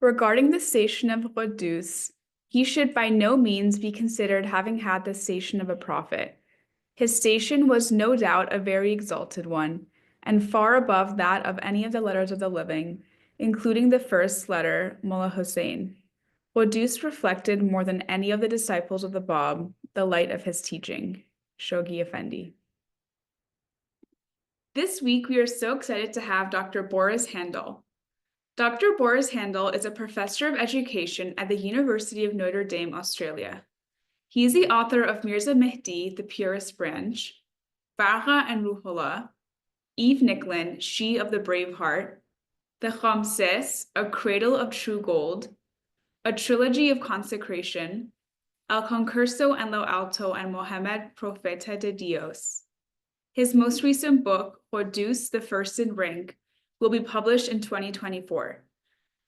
Regarding the station of Quddús, he should by no means be considered having had the station of a prophet. His station was no doubt a very exalted one, and far above that of any of the letters of the living, including the first letter, Mullah Hussein. Quddús reflected more than any of the disciples of the Bab the light of his teaching. Shoghi Effendi. This week, we are so excited to have Dr. Boris Handal. Dr. Boris Handal is a professor of education at the University of Notre Dame, Australia. He is the author of Mírzá Mihdí, the Purest Branch, Varqá and Rúḥu'lláh, Nicklin, She of the Brave Heart, the Khamsis, A Cradle of True Gold, a Trilogy of Consecration, Concurso and Alto, and Muḥammad, Profeta de Dios. His most recent book, Quddús, the First in Rank, will be published in 2024.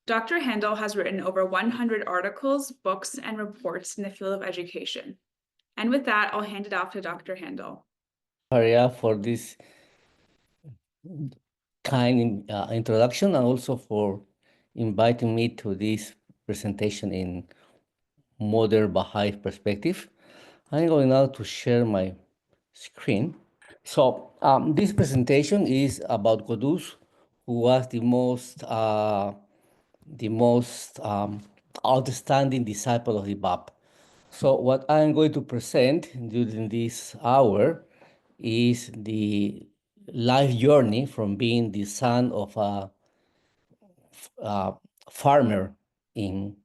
Dr. Handal has written over 100 articles, books, and reports in the field of education. And with that, I'll hand it off to Dr. Handal. Maria, for this kind introduction, and also for inviting me to this presentation in modern Baha'i perspective. I'm going now to share my screen. So this presentation is about Quddús, who was the most outstanding disciple of the Bab. So what I'm going to present during this hour is the life journey from being the son of a farmer in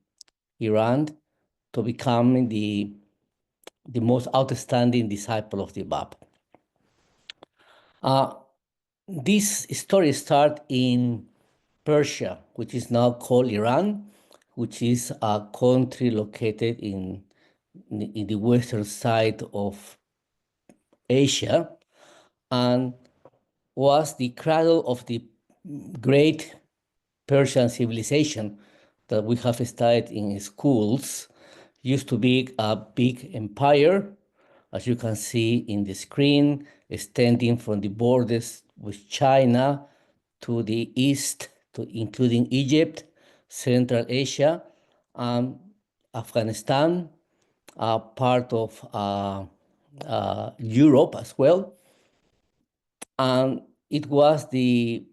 Iran to becoming the most outstanding disciple of the Bab. This story starts in Persia, which is now called Iran, which is a country located in the western side of Asia, and was the cradle of the great Persian civilization that we have studied in schools. Used to be a big empire, as you can see in the screen, extending from the borders with China to the east, including Egypt, Central Asia, Afghanistan, part of Europe as well. And it was the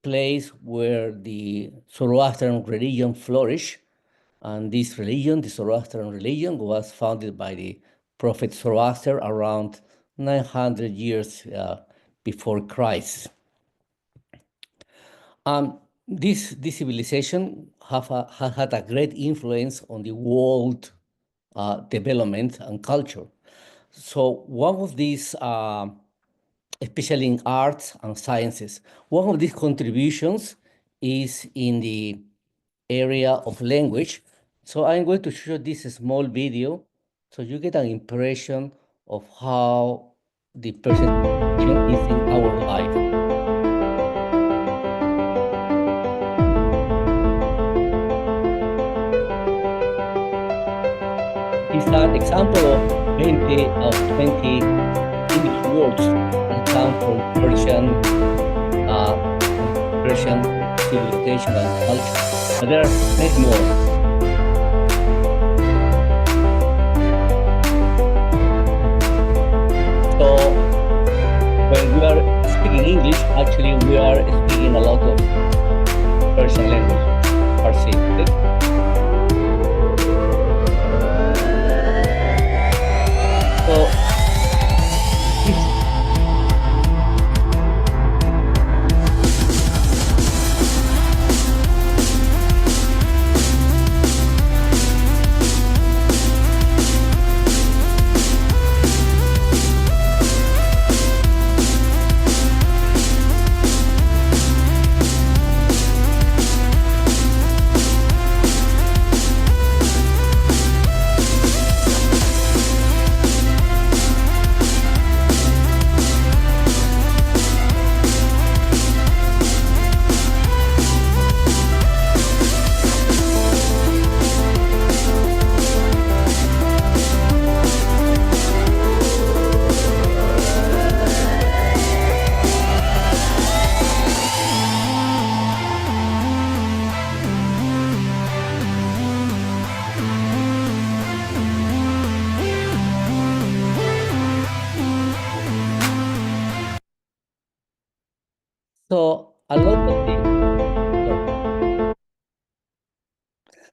place where the Zoroastrian religion flourished. And this religion, the Zoroastrian religion, was founded by the Prophet Zoroaster around 900 years before Christ. This civilization has had a great influence on the world development and culture. So one of these, especially in arts and sciences, one of these contributions is in the area of language. So I'm going to show this small video so you get an impression of how the Persian is in our life. It's an example of 20 English words that come from Persian civilization and culture. But there are many more. So when we are speaking English, actually we are speaking a lot of Persian language, Farsi. So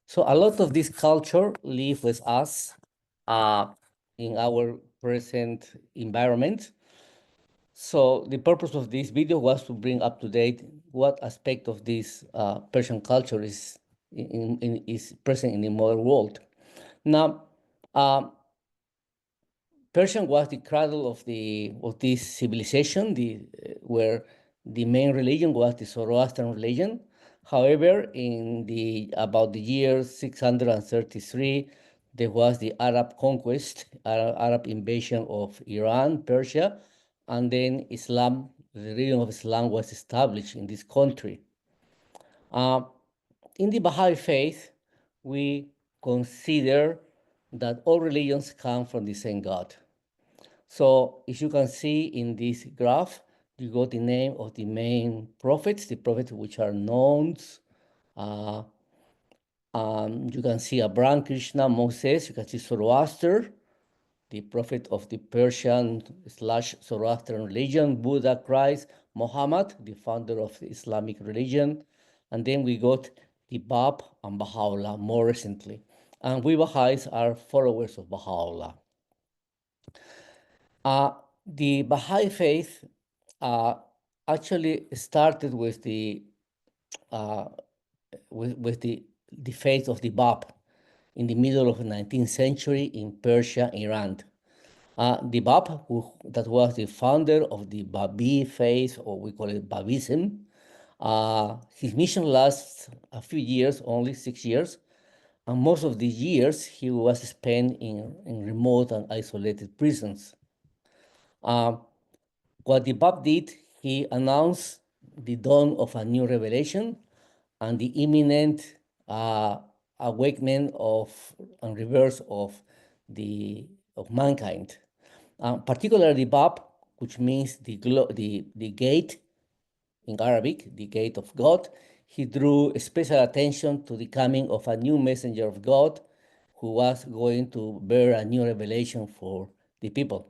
So a lot of this culture live with us in our present environment. So the purpose of this video was to bring up to date what aspect of this Persian culture is is present in the modern world. Now, Persian was the cradle of this civilization, where the main religion was the Zoroastrian religion. However, in about the year 633, there was the Arab conquest, Arab invasion of Iran, Persia, and then Islam, the religion of Islam was established in this country. In the Bahá'í Faith, we consider that all religions come from the same God. So as you can see in this graph, you got the name of the main prophets, the prophets which are known. You can see Abraham, Krishna, Moses, you can see Zoroaster, the prophet of the Persian/Zoroastrian religion, Buddha, Christ, Muḥammad, the founder of the Islamic religion. And then we got the Bab and Baha'u'lláh more recently. And we Baha'is are followers of Baha'u'lláh. The Baha'i faith actually started with the faith of the Bab in the middle of the 19th century in Persia, Iran. The Bab, that was the founder of the Bahá'í Faith, or we call it Babism, his mission lasts a few years, only 6 years, and most of the years he was spent in remote and isolated prisons. What the Bab did, he announced the dawn of a new revelation and the imminent awakening and reverse of mankind. Particularly the Bab, which means the gate in Arabic, the gate of God, he drew special attention to the coming of a new messenger of God who was going to bear a new revelation for the people.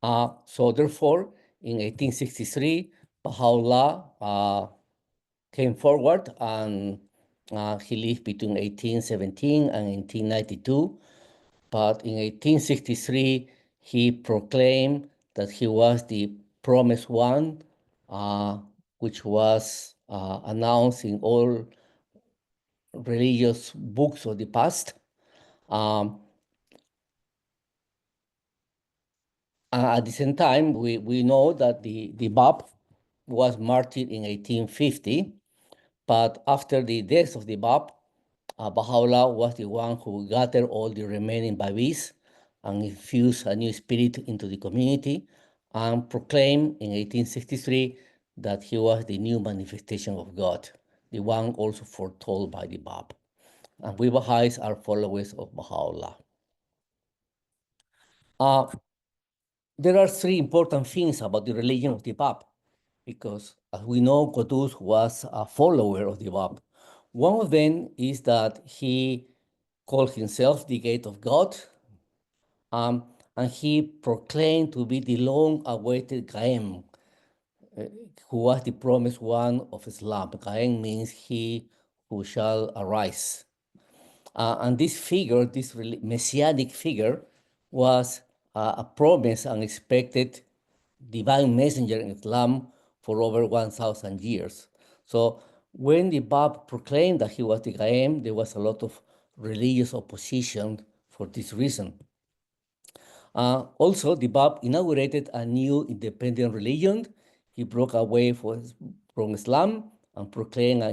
So therefore, in 1863, Baha'u'lláh came forward, and he lived between 1817 and 1892. But in 1863, he proclaimed that he was the promised one, which was announced in all religious books of the past. At the same time, we know that the Bab was martyred in 1850, but after the death of the Bab, Baha'u'lláh was the one who gathered all the remaining Babis and infused a new spirit into the community and proclaimed in 1863 that he was the new manifestation of God, the one also foretold by the Bab. And we Baha'is are followers of Baha'u'lláh. There are three important things about the religion of the Bab, because as we know, Quddús was a follower of the Bab. One of them is that he called himself the gate of God, and he proclaimed to be the long-awaited Qaim, who was the promised one of Islam. Qaim means he who shall arise. And this figure, this messianic figure, was a promised and expected divine messenger in Islam for over 1,000 years. So when the Bab proclaimed that he was the Qaim, there was a lot of religious opposition for this reason. Also, the Bab inaugurated a new independent religion. He broke away from Islam and proclaimed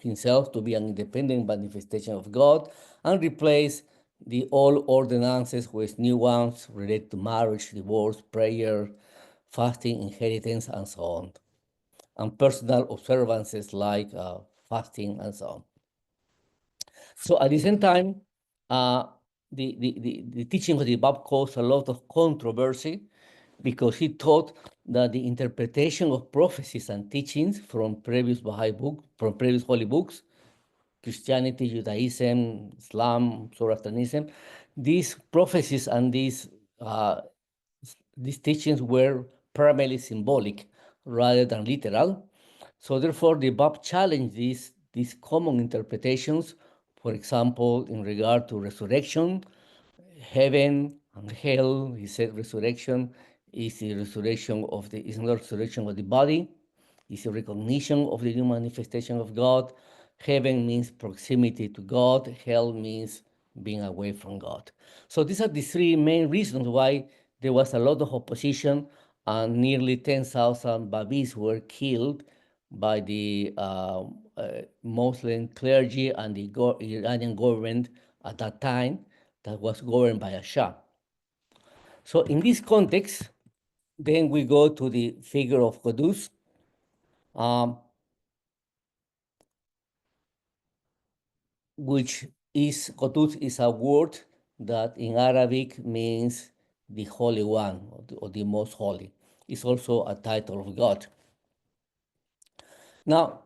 himself to be an independent manifestation of God, and replaced the old ordinances with new ones related to marriage, divorce, prayer, fasting, inheritance, and so on, and personal observances like fasting and so on. So at the same time, the teaching of the Bab caused a lot of controversy, because he taught that the interpretation of prophecies and teachings from previous Baha'i books, from previous holy books, Christianity, Judaism, Islam, Zoroastrianism, these prophecies and these teachings were primarily symbolic rather than literal. So therefore, the Bab challenged these common interpretations, for example, in regard to resurrection, heaven and hell. He said resurrection is the resurrection of the, is not resurrection of the body, it's a recognition of the new manifestation of God. Heaven means proximity to God, hell means being away from God. So these are the three main reasons why there was a lot of opposition, and nearly 10,000 Babis were killed by the Muslim clergy and the Iranian government at that time, that was governed by a Shah. So in this context, then we go to the figure of Quddús. Which is, Quddús is a word that in Arabic means the Holy One, or the Most Holy. It's also a title of God. Now,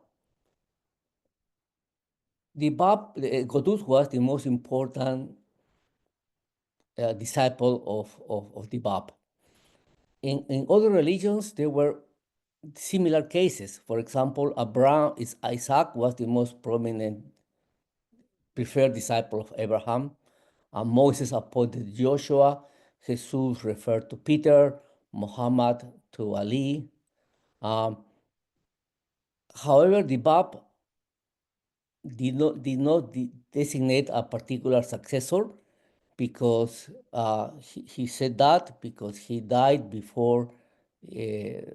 the Bab, Quddús was the most important disciple of the Bab. In other religions, there were similar cases. For example, Isaac was the most prominent preferred disciple of Abraham. Moses appointed Joshua. Jesus referred to Peter, Muḥammad to Ali. However, the Bab did not designate a particular successor, because he said that because he died before, he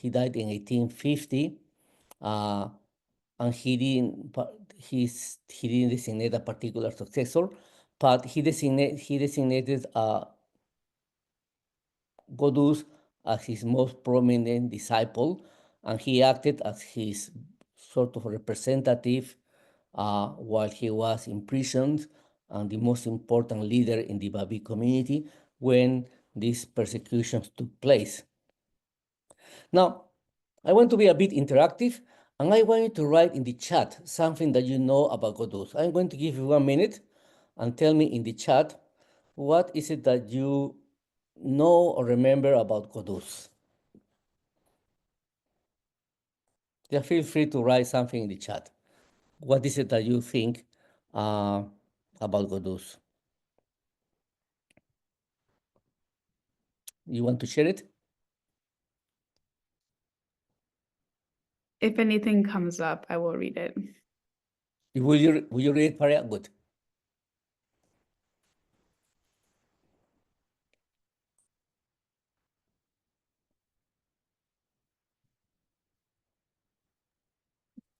died in 1850, and he didn't designate a particular successor, but he designated Quddús as his most prominent disciple, and he acted as his sort of representative while he was imprisoned, and the most important leader in the Babi community when these persecutions took place. Now, I want to be a bit interactive, and I want you to write in the chat something that you know about Quddús. I'm going to give you 1 minute and tell me in the chat, what is it that you know or remember about Quddús? Yeah, feel free to write something in the chat. What is it that you think about Quddús? You want to share it? If anything comes up, I will read it. Will you read it, Paria? Good.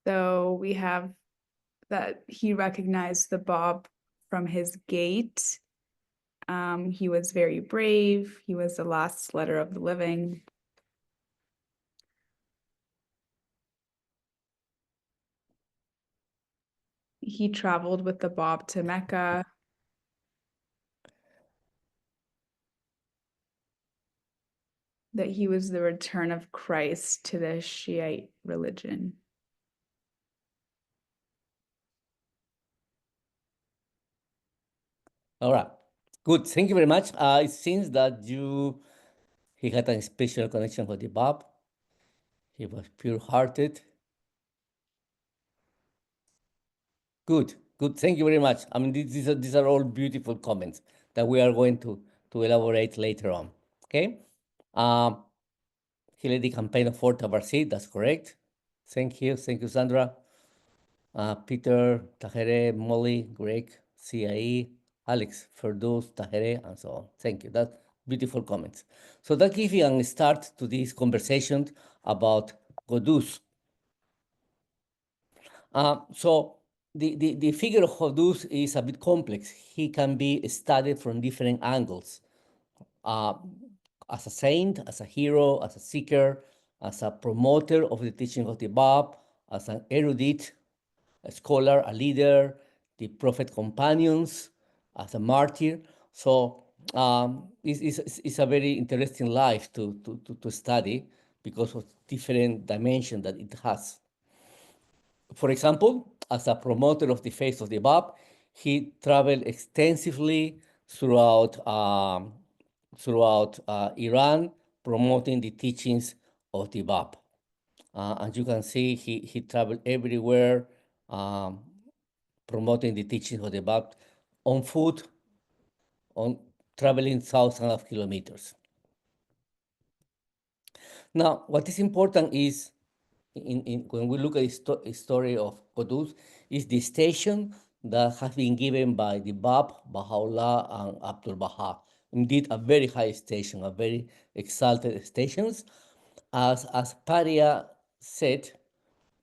So we have that he recognized the Bab from his gait. He was very brave. He was the last letter of the living. He traveled with the Bab to Mecca. That he was the return of Christ to the Shiite religion. All right. Good. Thank you very much. It seems that he had a special connection with the Bab. He was pure-hearted. Good. Thank you very much. I mean, these are all beautiful comments that we are going to elaborate later on. Okay. He led the campaign of Fort Tabarsi. That's correct. Thank you, Sandra. Peter, Tahere, Molly, Greg, CIE, Alex, Ferdous, Tahere, and so on. Thank you. That's beautiful comments. So that gives you a start to this conversation about Quddús. So the figure of Quddús is a bit complex. He can be studied from different angles. As a saint, as a hero, as a seeker, as a promoter of the teaching of the Bab, as an erudite, a scholar, a leader, the prophet companions, as a martyr. So it's a very interesting life to study because of different dimensions that it has. For example, as a promoter of the faith of the Bab, he traveled extensively throughout Iran, promoting the teachings of the Bab. And you can see he traveled everywhere, promoting the teachings of the Bab on foot, on traveling thousands of kilometers. Now, what is important is, when we look at the story of Quddús, is the station that has been given by the Bab, Baha'u'lláh, and Abdul Baha. Indeed, a very high station, a very exalted stations. As Paria said,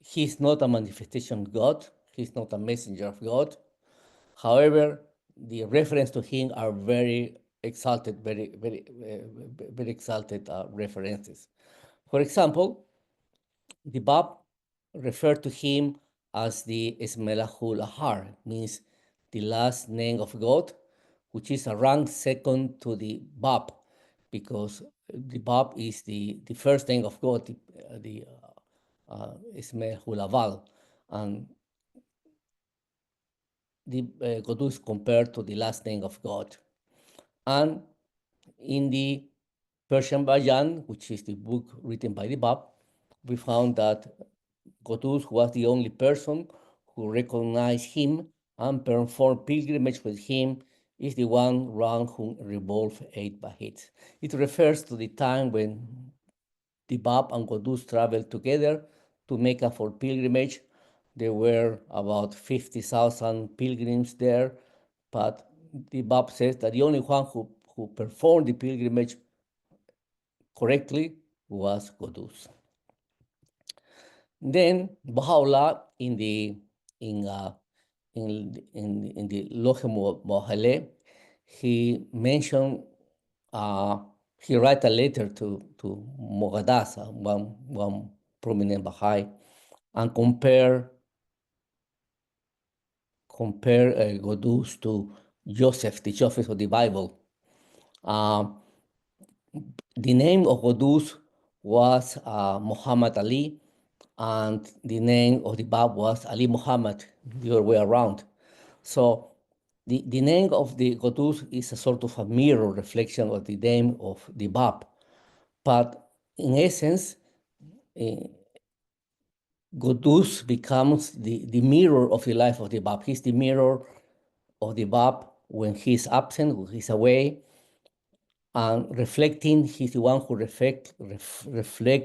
he's not a manifestation of God. He's not a messenger of God. However, the reference to him are very exalted, very exalted references. For example, the Bab referred to him as the Ismelahul Ahar, means the last name of God, which is a rank second to the Bab, because the Bab is the first name of God, the Ismelahul Aval, and the Quddús compared to the last name of God. And in the Persian Bayan, which is the book written by the Bab, we found that Quddús was the only person who recognized him and performed pilgrimage with him, is the one round whom revolved 8 Bahits. It refers to the time when the Bab and Quddús traveled together to Mecca for pilgrimage. There were about 50,000 pilgrims there, but the Bab says that the only one who performed the pilgrimage correctly was Quddús. Then Baha'u'lláh in the Loge Mohale, he mentioned, he wrote a letter to Mogadasa, one prominent Baha'i, and compare Quddús to Joseph, the Joseph of the Bible. The name of Quddús was Muhammad Ali, and the name of the Bab was Ali Muhammad, the other way around. So the name of the Quddús is a sort of a mirror reflection of the name of the Bab. But in essence, Quddús becomes the mirror of the life of the Bab. He's the mirror of the Bab when he's absent, when he's away, and reflecting, he's the one who reflect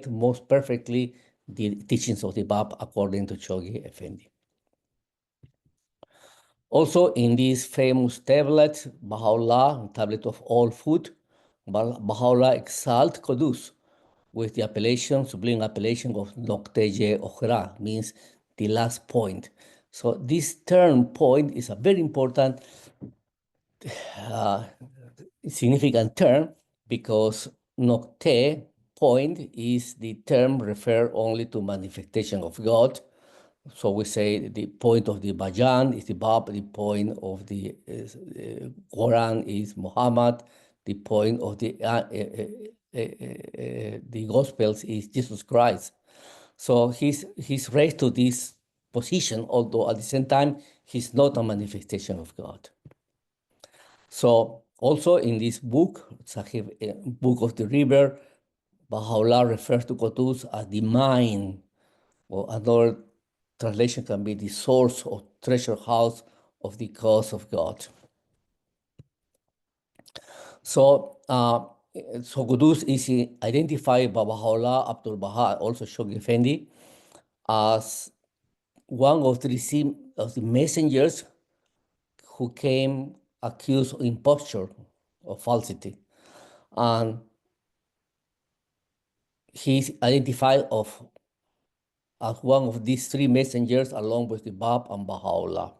most perfectly the teachings of the Bab according to Chogi Effendi. Also, in this famous tablet, Baha'u'lláh, tablet of all food, Baha'u'lláh exalt Quddús with the appellation, sublime appellation of Nokteje Okhra, means the last point. So this term point is a very important, significant term, because Nokte, point, is the term refer only to manifestation of God. So we say the point of the Bayan is the Bab, the point of the Quran is Muhammad, the point of the Gospels is Jesus Christ. So he's raised to this position, although at the same time, he's not a manifestation of God. So also in this book, Sahib, Book of the River, Baha'u'lláh refers to Quddús as the mine, or another translation can be the source or treasure house of the cause of God. So, Quddús is identified by Baha'u'lláh, Abdul Baha, also Shoghi Effendi, as one of the messengers who came accused of imposture, of falsity. And he's identified as one of these 3 messengers along with the Bab and Baha'u'lláh.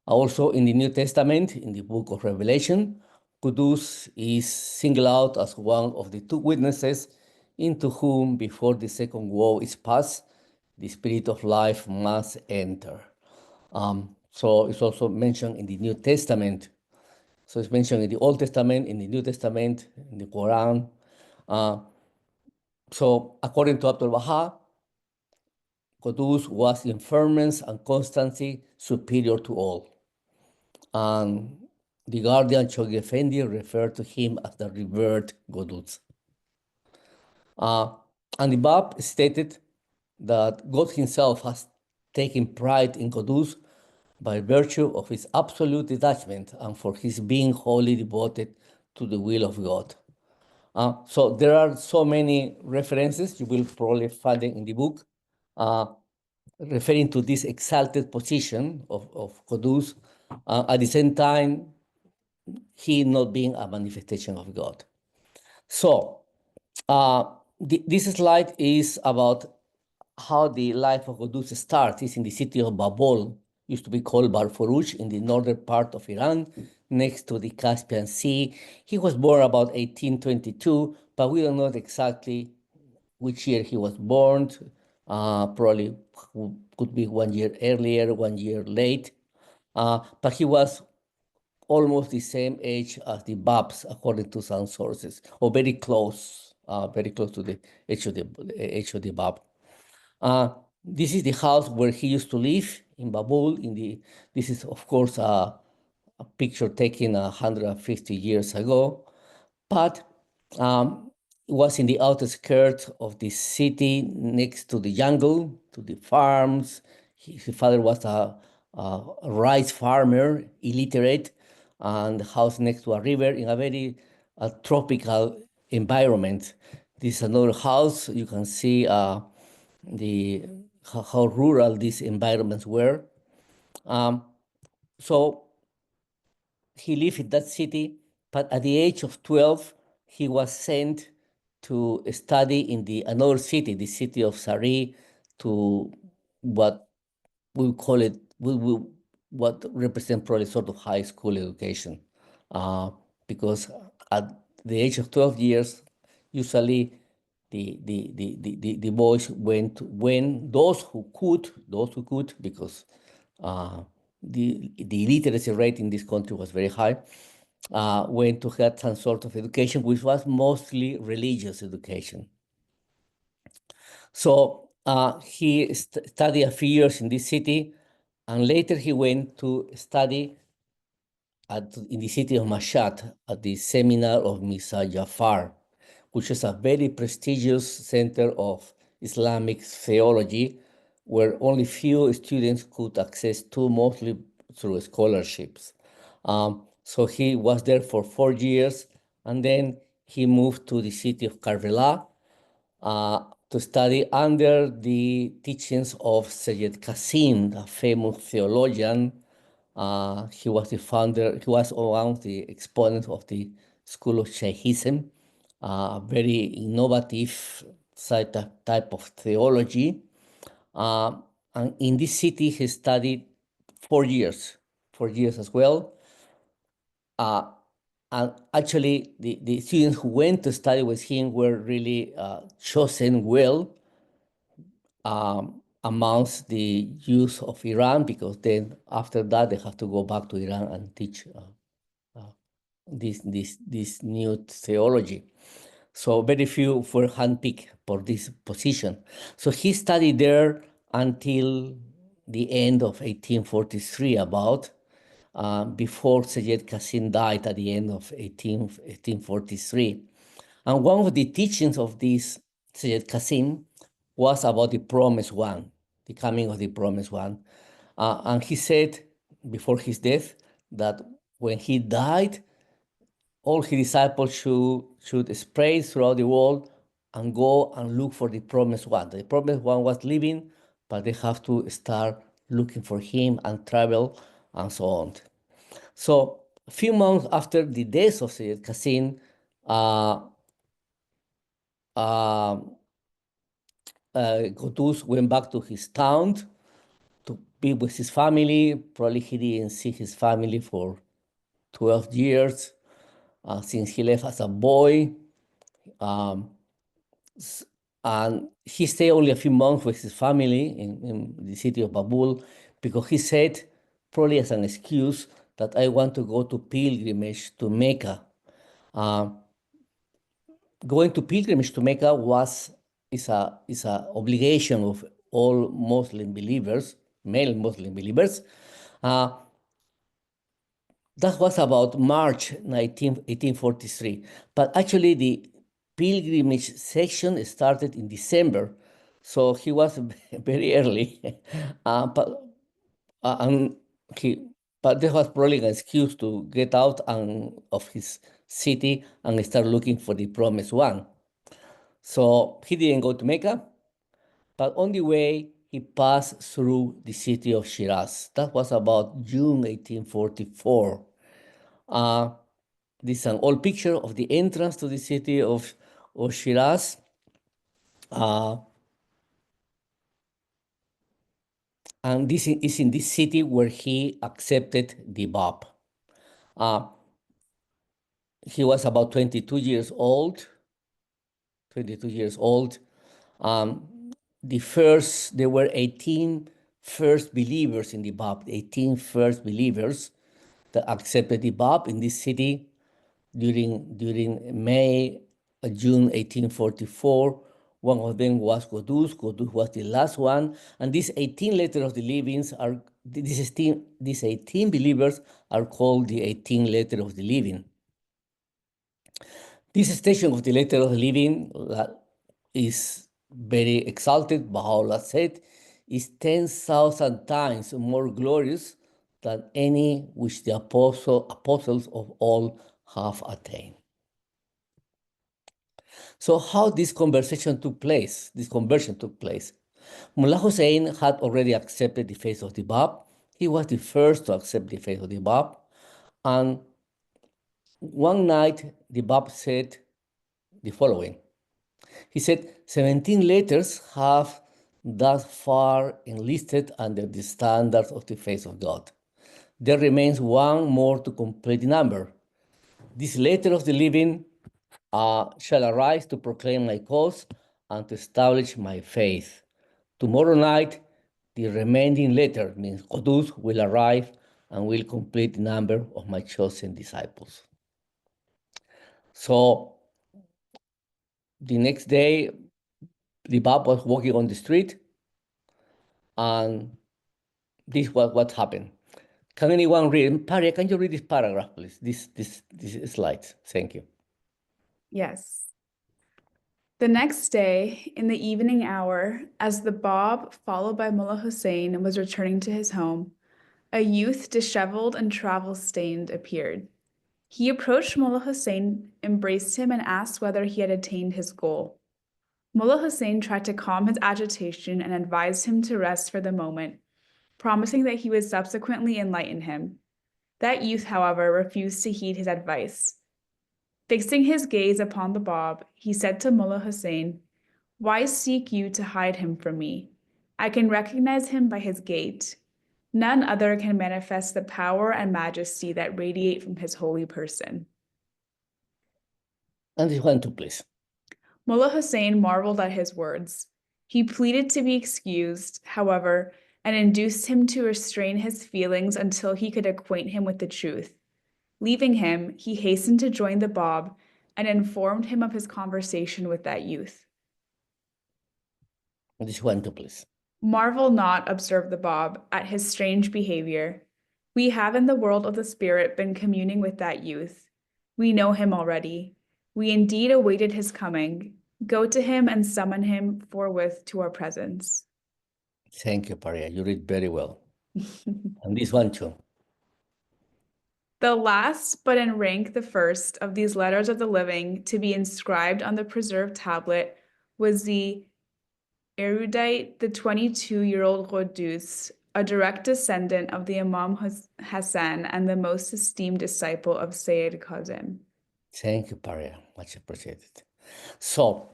Also in the New Testament, in the book of Revelation, Quddús is singled out as one of the 2 witnesses into whom, before the second woe is past, the Spirit of life must enter. So it's also mentioned in the New Testament. So it's mentioned in the Old Testament, in the New Testament, in the Quran. So according to Abdul Baha, Quddús was in firmness and constancy superior to all. And the guardian Chogi Effendi referred to him as the revered Quddús. And the Bab stated that God himself has taken pride in Quddús by virtue of his absolute detachment and for his being wholly devoted to the will of God. So there are so many references, you will probably find them in the book, referring to this exalted position of Quddús, at the same time, he not being a manifestation of God. So this slide is about how the life of Quddús starts. It's in the city of Babol, used to be called Balfurush, in the northern part of Iran, next to the Caspian Sea. He was born about 1822, but we don't know exactly which year he was born. Probably could be 1 year earlier, 1 year late. But he was almost the same age as the Babs, according to some sources, or very close to the age of the Bab. This is the house where he used to live in Babul. This is, of course, a picture taken 150 years ago, but it was in the outskirts of the city, next to the jungle, to the farms. His father was a rice farmer, illiterate, and the house next to a river in a very tropical environment. This is another house. You can see how rural these environments were. So he lived in that city, but at the age of 12, he was sent to study in another city, the city of Sari, to what we call it, what represent probably sort of high school education. Because at the age of 12 years, usually the boys went when those who could, because the literacy rate in this country was very high, went to get some sort of education, which was mostly religious education. So he studied a few years in this city, and later he went to study in the city of Mashhad at the seminar of Mirza Jafar, which is a very prestigious center of Islamic theology, where only few students could access to, mostly through scholarships. So he was there for 4 years, and then he moved to the city of Karbala to study under the teachings of Sayyid Qasim, a famous theologian. He was the founder, he was one of the exponents of the school of Shaykhism, a very innovative type of theology. And in this city, he studied 4 years as well. And actually, the students who went to study with him were really chosen well amongst the youth of Iran, because then after that they have to go back to Iran and teach this new theology. So very few were handpicked for this position. So he studied there until the end of 1843, about before Sayyid Qasim died at the end of 1843. And one of the teachings of this Sayyid Qasim was about the Promised One, the coming of the Promised One. And he said before his death that when he died, all his disciples should spread throughout the world and go and look for the Promised One. The Promised One was living, but they have to start looking for him and travel and so on. So a few months after the death of Sayyid Qasim, Quddús went back to his town to be with his family. Probably he didn't see his family for 12 years since he left as a boy. And he stayed only a few months with his family in the city of Babul, because he said, probably as an excuse, that I want to go to pilgrimage to Mecca. Going to pilgrimage to Mecca is a obligation of all Muslim believers, male Muslim believers. That was about March 1843. But actually, pilgrimage section started in December, so he was very early. But and but there was probably an excuse to get out of his city and start looking for the promised one. So he didn't go to Mecca, but on the way he passed through the city of Shiraz. That was about June 1844. This is an old picture of the entrance to the city of Shiraz. And this is in this city where he accepted the Bab. He was about 22 years old. 22 years old. There were 18 first believers in the Bab, 18 first believers that accepted the Bab in this city during June 1844. One of them was Quddús. Quddús was the last one. And these 18 letters of the livings are, these 18 believers are called the 18 letters of the living. This station of the letter of the living is very exalted, Baha'u'lláh said, is 10,000 times more glorious than any which the apostles of all have attained. So how this conversion took place? Mullah Hussein had already accepted the faith of the Bab. He was the first to accept the faith of the Bab. And one night, the Bab said the following. He said, 17 letters have thus far enlisted under the standards of the faith of God. There remains one more to complete the number. This letter of the living shall arise to proclaim my cause and to establish my faith. Tomorrow night, the remaining letter, means Quddús, will arrive and will complete the number of my chosen disciples. So the next day, the Bab was walking on the street, and this was what happened. Can anyone read? Paria, can you read this paragraph, please? This slide. Thank you. Yes. The next day, in the evening hour, as the Bab, followed by Mullah Hussein, was returning to his home, a youth disheveled and travel-stained appeared. He approached Mullah Hussein, embraced him, and asked whether he had attained his goal. Mullah Hussein tried to calm his agitation and advised him to rest for the moment, promising that he would subsequently enlighten him. That youth, however, refused to heed his advice. Fixing his gaze upon the Bab, he said to Mullah Hussein, "Why seek you to hide him from me? I can recognize him by his gait. None other can manifest the power and majesty that radiate from his holy person." And this one too, please. Mullah Hussein marveled at his words. He pleaded to be excused, however, and induced him to restrain his feelings until he could acquaint him with the truth. Leaving him, he hastened to join the Bab and informed him of his conversation with that youth. This one too, please. Marvel not, observed the Bab, at his strange behavior. We have in the world of the spirit been communing with that youth. We know him already. We indeed awaited his coming. Go to him and summon him forthwith to our presence. Thank you, Paria. You read very well. And this one too. The last, but in rank the first, of these letters of the living to be inscribed on the preserved tablet was the erudite, the 22-year-old Quddús, a direct descendant of the Imam Hassan and the most esteemed disciple of Sayyid Kazim. Thank you, Paria. Much appreciated. So,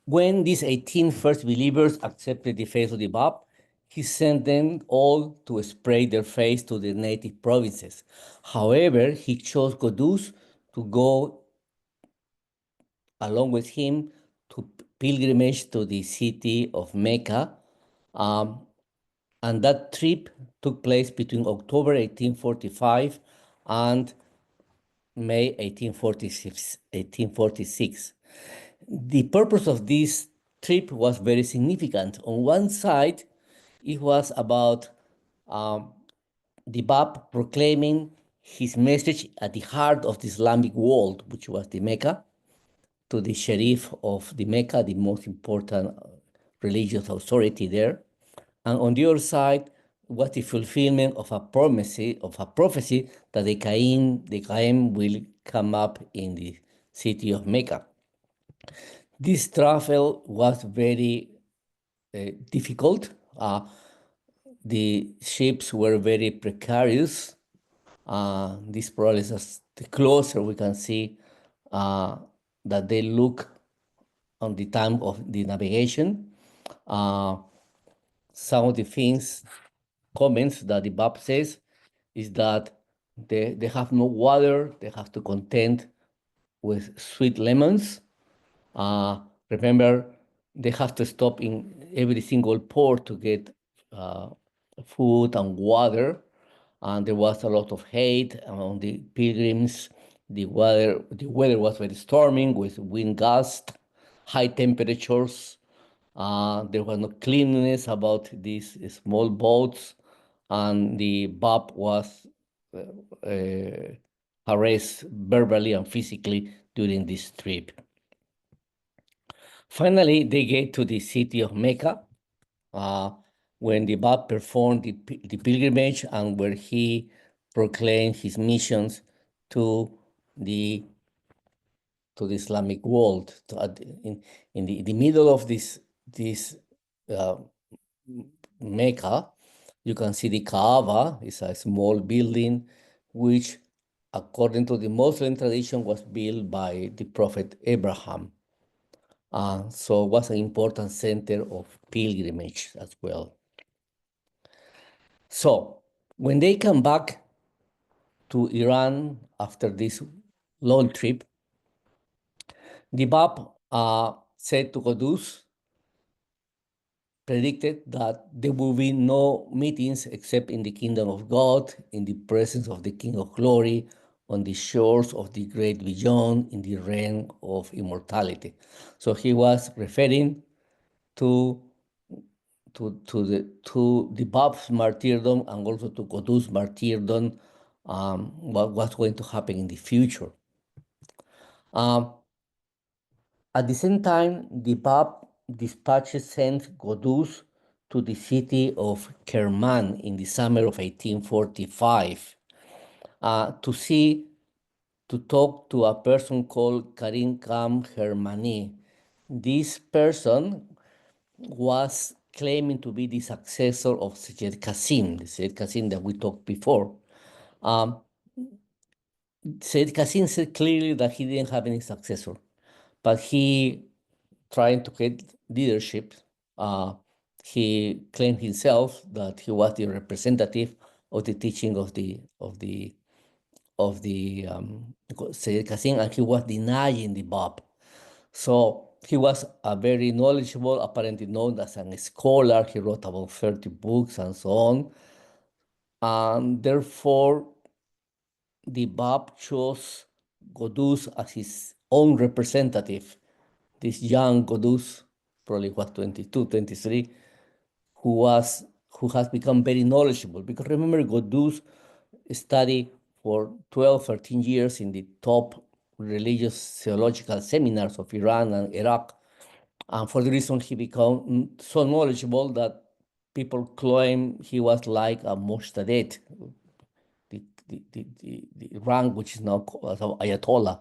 when these 18 first believers accepted the faith of the Bab, he sent them all to spread their faith to the native provinces. However, he chose Quddús to go along with him to pilgrimage to the city of Mecca. And that trip took place between October 1845 and May 1846. The purpose of this trip was very significant. On one side, it was about the Bab proclaiming his message at the heart of the Islamic world, which was the Mecca. to the Sharif of the Mecca, the most important religious authority there. And on the other side was the fulfillment of a prophecy that the Qaim will come up in the city of Mecca. This travel was very difficult. The ships were very precarious. This probably is the closer we can see that they look on the time of the navigation. Some of the comments that the Bab says is that they have no water, they have to contend with sweet lemons. Remember, they have to stop in every single port to get food and water. And there was a lot of hate among the pilgrims. The weather was very stormy with wind gusts, high temperatures. There was no cleanliness about these small boats, and the Bab was harassed verbally and physically during this trip. Finally, they get to the city of Mecca, when the Bab performed the pilgrimage and where he proclaimed his missions to the Islamic world. In the middle of this Mecca, you can see the Kaaba. It's a small building which, according to the Muslim tradition, was built by the Prophet Abraham. So it was an important center of pilgrimage as well. So when they come back to Iran after this long trip, the Bab said to Quddús, predicted that there will be no meetings except in the kingdom of God, in the presence of the King of Glory, on the shores of the great beyond, in the realm of immortality. So he was referring to the Bab's martyrdom and also to Quddús' martyrdom, what was going to happen in the future. At the same time, the Bab sent Quddús to the city of Kerman in the summer of 1845 to talk to a person called Karim Khan Hermani. This person was claiming to be the successor of Sayyid Qasim, the Sayyid Qasim that we talked before. Sayyid Qasim said clearly that he didn't have any successor, but he trying to get leadership. He claimed himself that he was the representative of the teaching of the Sayyid Qasim, and he was denying the Bab. So he was a very knowledgeable, apparently known as a scholar. He wrote about 30 books and so on. And therefore, the Bab chose Quddús as his own representative. This young Quddús, probably was 22, 23, who has become very knowledgeable. Because remember, Quddús studied for 12, 13 years in the top religious theological seminars of Iran and Iraq. And for the reason he became so knowledgeable that people claim he was like a Mujtahid, the rank which is now called Ayatollah.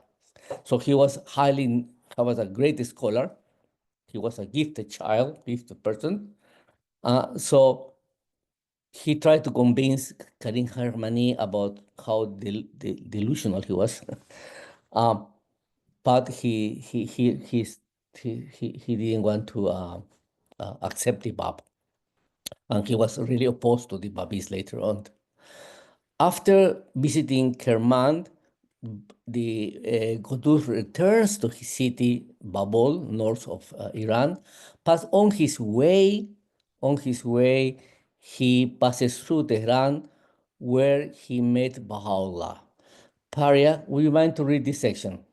So he was a great scholar. He was a gifted child, gifted person. So he tried to convince Karim Hermani about how delusional he was. But he didn't want to accept the Bab. And he was really opposed to the Babis later on. After visiting Kerman, the Quddús returns to his city, Babol, north of Iran. But on his way, he passes through Tehran, where he met Baha'u'lláh. Paria, would you mind to read this section?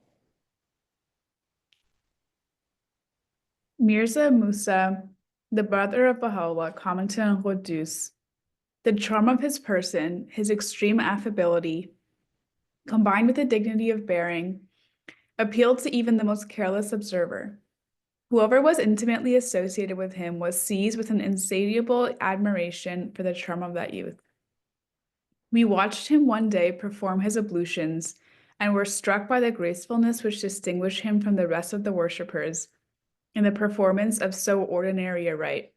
Mírzá Musa, the brother of Baha'u'lláh, commented on Quddús. The charm of his person, his extreme affability, combined with the dignity of bearing, appealed to even the most careless observer. Whoever was intimately associated with him was seized with an insatiable admiration for the charm of that youth. We watched him one day perform his ablutions and were struck by the gracefulness which distinguished him from the rest of the worshippers in the performance of so ordinary a rite.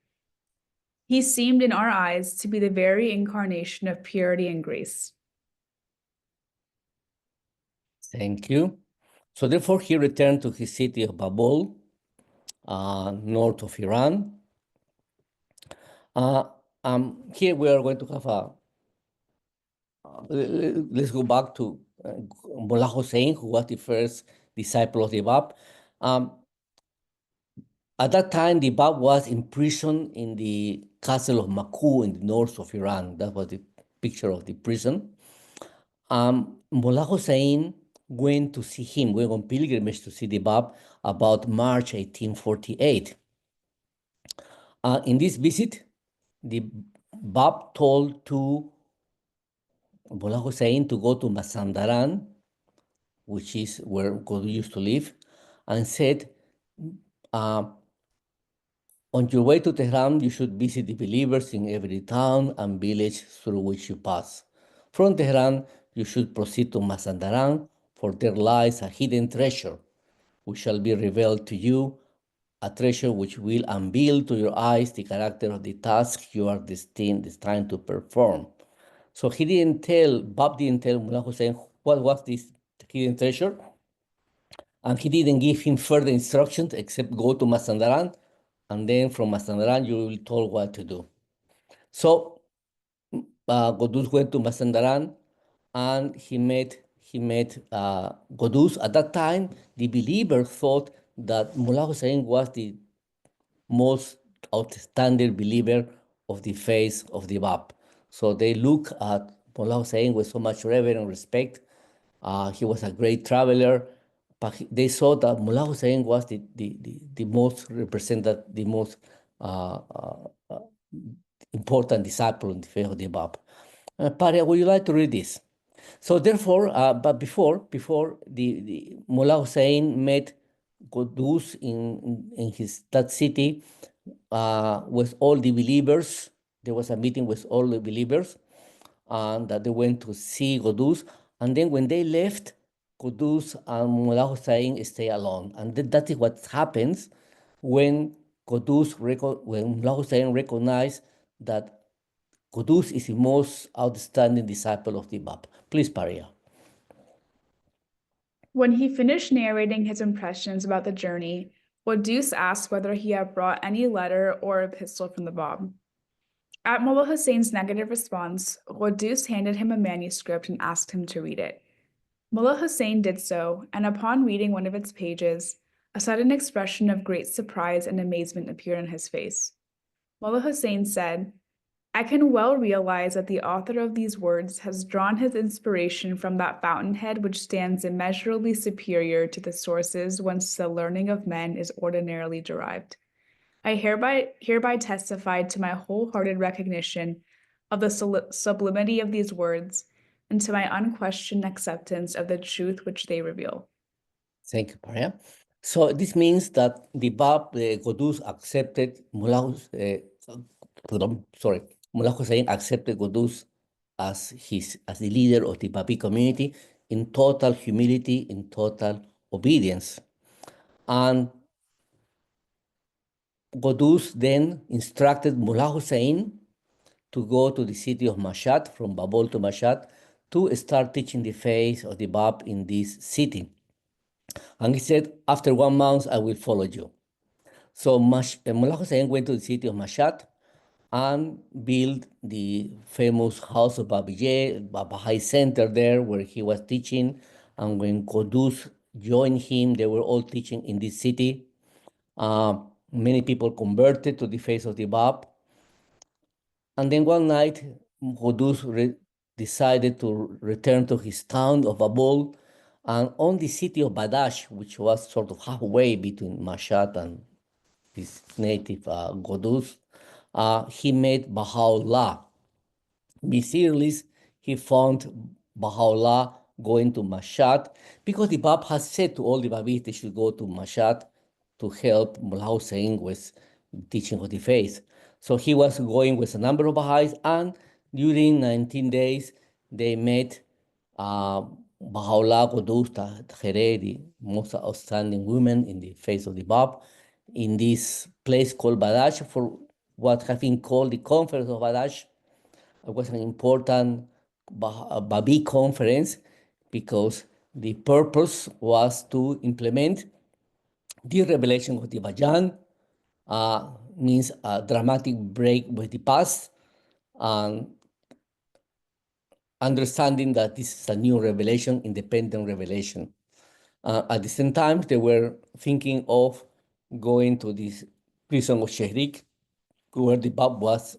He seemed in our eyes to be the very incarnation of purity and grace. Thank you. So therefore, he returned to his city of Babol, north of Iran. Here we are going to have let's go back to Mullah Hussein, who was the first disciple of the Bab. At that time, the Bab was imprisoned in the castle of Maku in the north of Iran. That was the picture of the prison. Mullah Hussein went to see him, went on pilgrimage to see the Bab about March 1848. In this visit, the Bab told to Mullah Hussein to go to Mazandaran, which is where Quddús used to live, and said, on your way to Tehran, you should visit the believers in every town and village through which you pass. From Tehran, you should proceed to Mazandaran, for there lies a hidden treasure, which shall be revealed to you, a treasure which will unveil to your eyes the character of the task you are destined to perform. So he didn't tell, Bab didn't tell Mullah Hussein what was this hidden treasure, and he didn't give him further instructions except go to Mazandaran, and then from Mazandaran you will be told what to do. So Quddús went to Mazandaran, and he met Quddús. At that time, the believers thought that Mullah Hussein was the most outstanding believer of the faith of the Bab. So they look at Mullah Hussein with so much reverence and respect. He was a great traveler, but they saw that Mullah Hussein was the most represented, the most important disciple in the faith of the Bab. Paria, would you like to read this? So therefore, but before the Mullah Hussein met Quddús in that city with all the believers. There was a meeting with all the believers, and that they went to see Quddús. And then when they left, Quddús and Mullah Hussein stay alone. And that is what happens when when Mullah Hussein recognized that Quddús is the most outstanding disciple of the Bab. Please, Paria. When he finished narrating his impressions about the journey, Quddús asked whether he had brought any letter or epistle from the Bab. At Mullah Hussein's negative response, Quddús handed him a manuscript and asked him to read it. Mullah Hussein did so, and upon reading one of its pages, a sudden expression of great surprise and amazement appeared on his face. Mullah Hussein said, I can well realize that the author of these words has drawn his inspiration from that fountainhead which stands immeasurably superior to the sources whence the learning of men is ordinarily derived. I hereby testify to my wholehearted recognition of the sublimity of these words and to my unquestioned acceptance of the truth which they reveal. Thank you, Paria. So this means that the Bab, Quddús accepted Mullah Hussein accepted Quddús as the leader of the Babi community in total humility, in total obedience. And Quddús then instructed Mullah Hussein to go to the city of Mashhad, from Babol to Mashhad, to start teaching the faith of the Bab in this city. And he said, after 1 month, I will follow you. So Mullah Hussein went to the city of Mashhad and built the famous house of Babijeh, Bahá'í Center there, where he was teaching. And when Quddús joined him, they were all teaching in this city. Many people converted to the faith of the Bab. And then one night, Quddús decided to return to his town of Babol, and on the city of Badash, which was sort of halfway between Mashhad and his native Quddús, he met Baha'u'lláh. Mysteriously, he found Baha'u'lláh going to Mashhad, because the Bab has said to all the Babis they should go to Mashhad to help Mullah Hussein with teaching of the faith. So he was going with a number of Baha'is, and during 19 days, they met Baha'u'lláh Quddús Tahireh, the most outstanding women in the face of the Bab, in this place called Badash, for what has been called the Conference of Badash. It was an important Babi conference because the purpose was to implement the revelation of the Bajan, means a dramatic break with the past, and understanding that this is a new revelation, independent revelation. At the same time, they were thinking of going to this prison of Shehrik, where the Bab was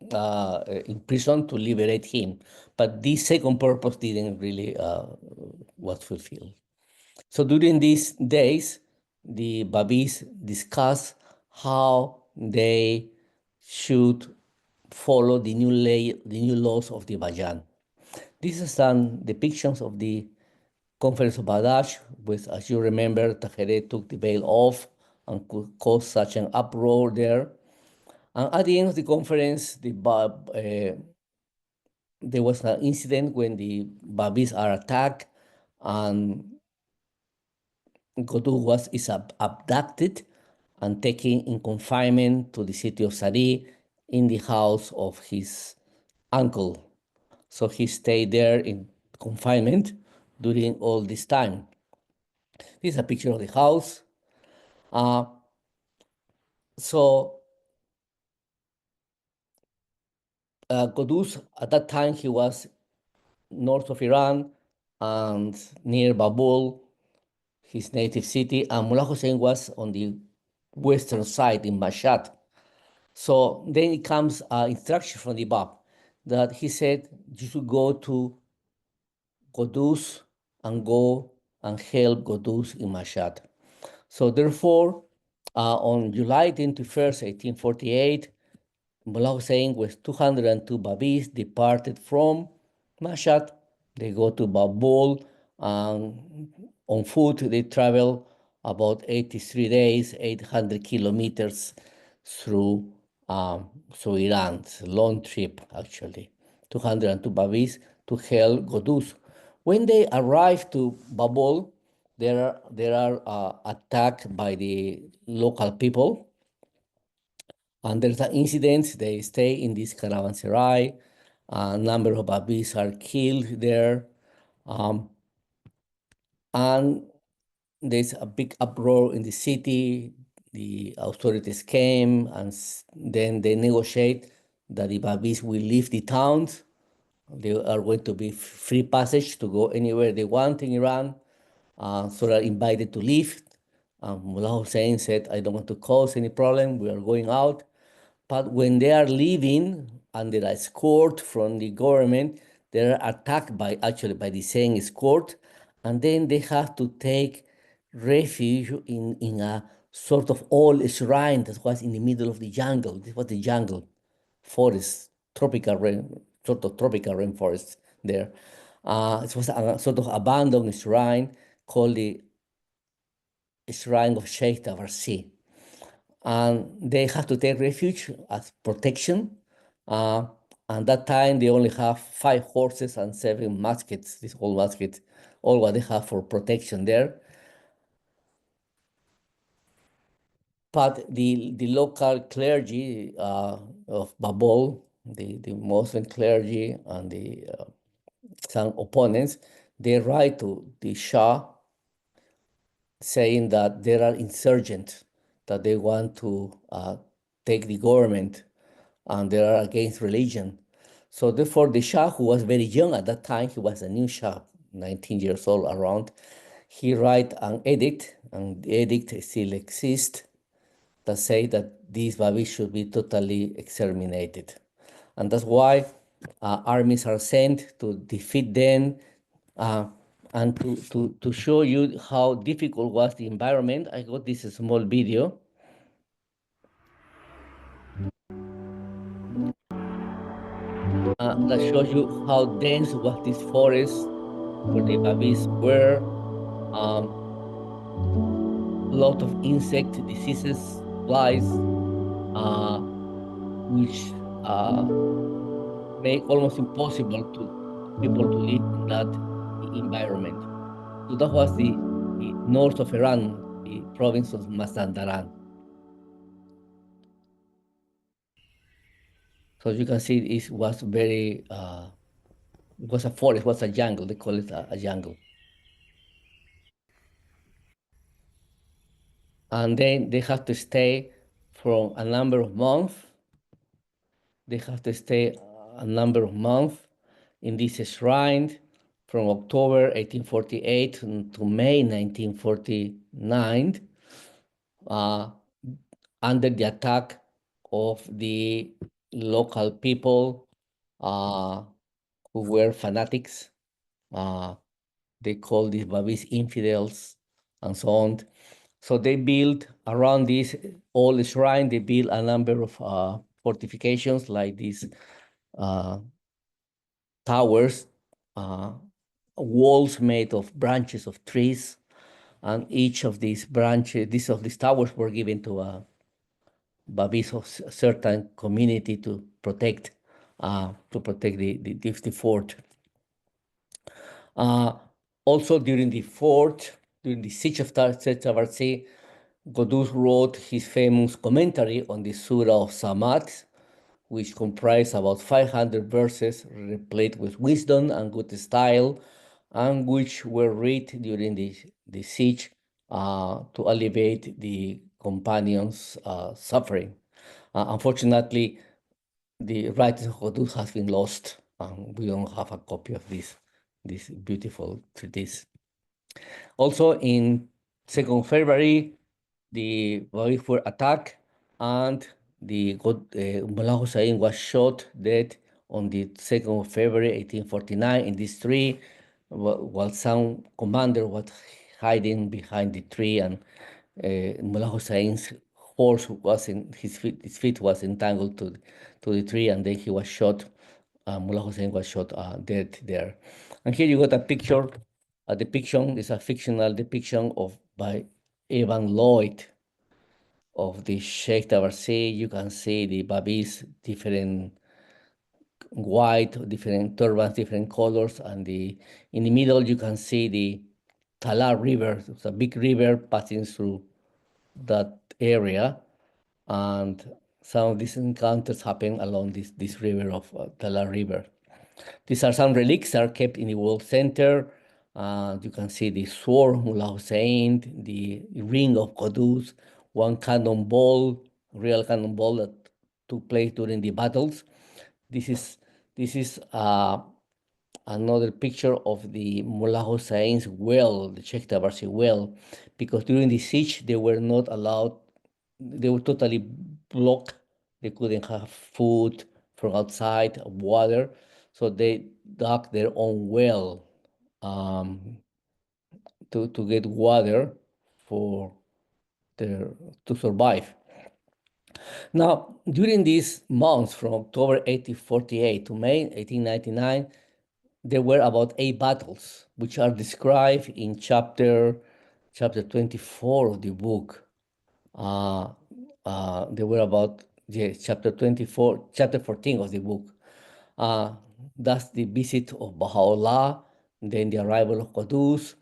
in prison, to liberate him. But this second purpose didn't really was fulfilled. So during these days, the Babis discussed how they should follow the new laws of the Bajan. These are some depictions of the Conference of Badash, with, as you remember, Tahireh took the veil off and caused such an uproar there. And at the end of the conference, there was an incident when the Babis are attacked, and Quddús is abducted and taken in confinement to the city of Sari in the house of his uncle. So he stayed there in confinement during all this time. This is a picture of the house. Quddús, at that time, he was north of Iran and near Babul, his native city, and Mullah Hussein was on the western side in Mashhad. So then it comes instruction from the Bab that he said you should go to Quddús and go and help Quddús in Mashhad. So therefore, on July 21st, 1848, Mullah Hussein with 202 Babis departed from Mashhad. They go to Babul, and on foot they travel about 83 days, 800 kilometers through Iran. It's a long trip, actually. 202 Babis to help Quddús. When they arrive to Babul, they are attacked by the local people. And there's an incident. They stay in this caravanserai. A number of Babis are killed there. And there's a big uproar in the city. The authorities came, and then they negotiate that the Babis will leave the towns. They are going to be free passage to go anywhere they want in Iran. So they're invited to leave. Mullah Hussein said, I don't want to cause any problem. We are going out. But when they are leaving under escort from the government, they are attacked by the same escort, and then they have to take refuge in a sort of old shrine that was in the middle of the jungle. This was the jungle forest, tropical rainforest there. It was a sort of abandoned shrine called the Shrine of Sheikh Tabarsi. And they have to take refuge as protection. And that time they only have 5 horses and 7 muskets, these old muskets, all what they have for protection there. But the local clergy of Babol, the Muslim clergy and some opponents, they write to the Shah saying that there are insurgents, that they want to take the government, and they are against religion. So therefore, the Shah, who was very young at that time, he was a new Shah, 19 years old around, he write an edict, and the edict still exists, that say that these Babis should be totally exterminated. And that's why armies are sent to defeat them, and to show you how difficult was the environment. I got this small video. that shows you how dense was this forest where the babies were. Lot of insect diseases, flies, which make almost impossible to people to live in that environment. So that was the north of Iran, the province of Mazandaran. So you can see it was very, it was a forest, it was a jungle, they call it a jungle. And then they have to stay for a number of months. They have to stay a number of months in this shrine from October 1848 to May 1949, under the attack of the local people who were fanatics. They called these Babis infidels and so on. So they built around this old shrine, they built a number of fortifications like these towers, walls made of branches of trees, and each of these branches, these towers were given to a Babis of a certain community to protect the fort. Also during the siege of Tabarsi, Quddús wrote his famous commentary on the Surah of Samad, which comprised about 500 verses replete with wisdom and good style, and which were read during the siege to alleviate the companions' suffering. Unfortunately, the writings of Quddús has been lost, and we don't have a copy of this beautiful treatise. Also, in 2nd February, the Bahá'í were attacked, and the Mullah Hussein was shot dead on the 2nd of February 1849 in this tree, while some commander was hiding behind the tree, and Mullah Hussein's horse his feet was entangled to the tree, and then he was shot. Mullah Hussein was shot dead there. And here you got a picture. A depiction is a fictional depiction by Evan Lloyd of the Sheikh Tabarsi. You can see the Babis, different white, different turbans, different colors, and in the middle you can see the Tala River. It's a big river passing through that area, and some of these encounters happen along this river of Tala River. These are some relics that are kept in the World Center. You can see the sword of Mullah Hussein, the ring of Quddús, one cannonball, real cannonball that took place during the battles. This is another picture of the Mullah Hussein's well, the Sheikh Tabarsi well, because during the siege they were not allowed, they were totally blocked. They couldn't have food from outside, water, so they dug their own well to get water for to survive. Now, during these months from October 1848 to May 1899, there were about 8 battles, which are described in chapter 24 of the book. There were about chapter 14 of the book. That's the visit of Baha'u'lláh, then the arrival of Quddús.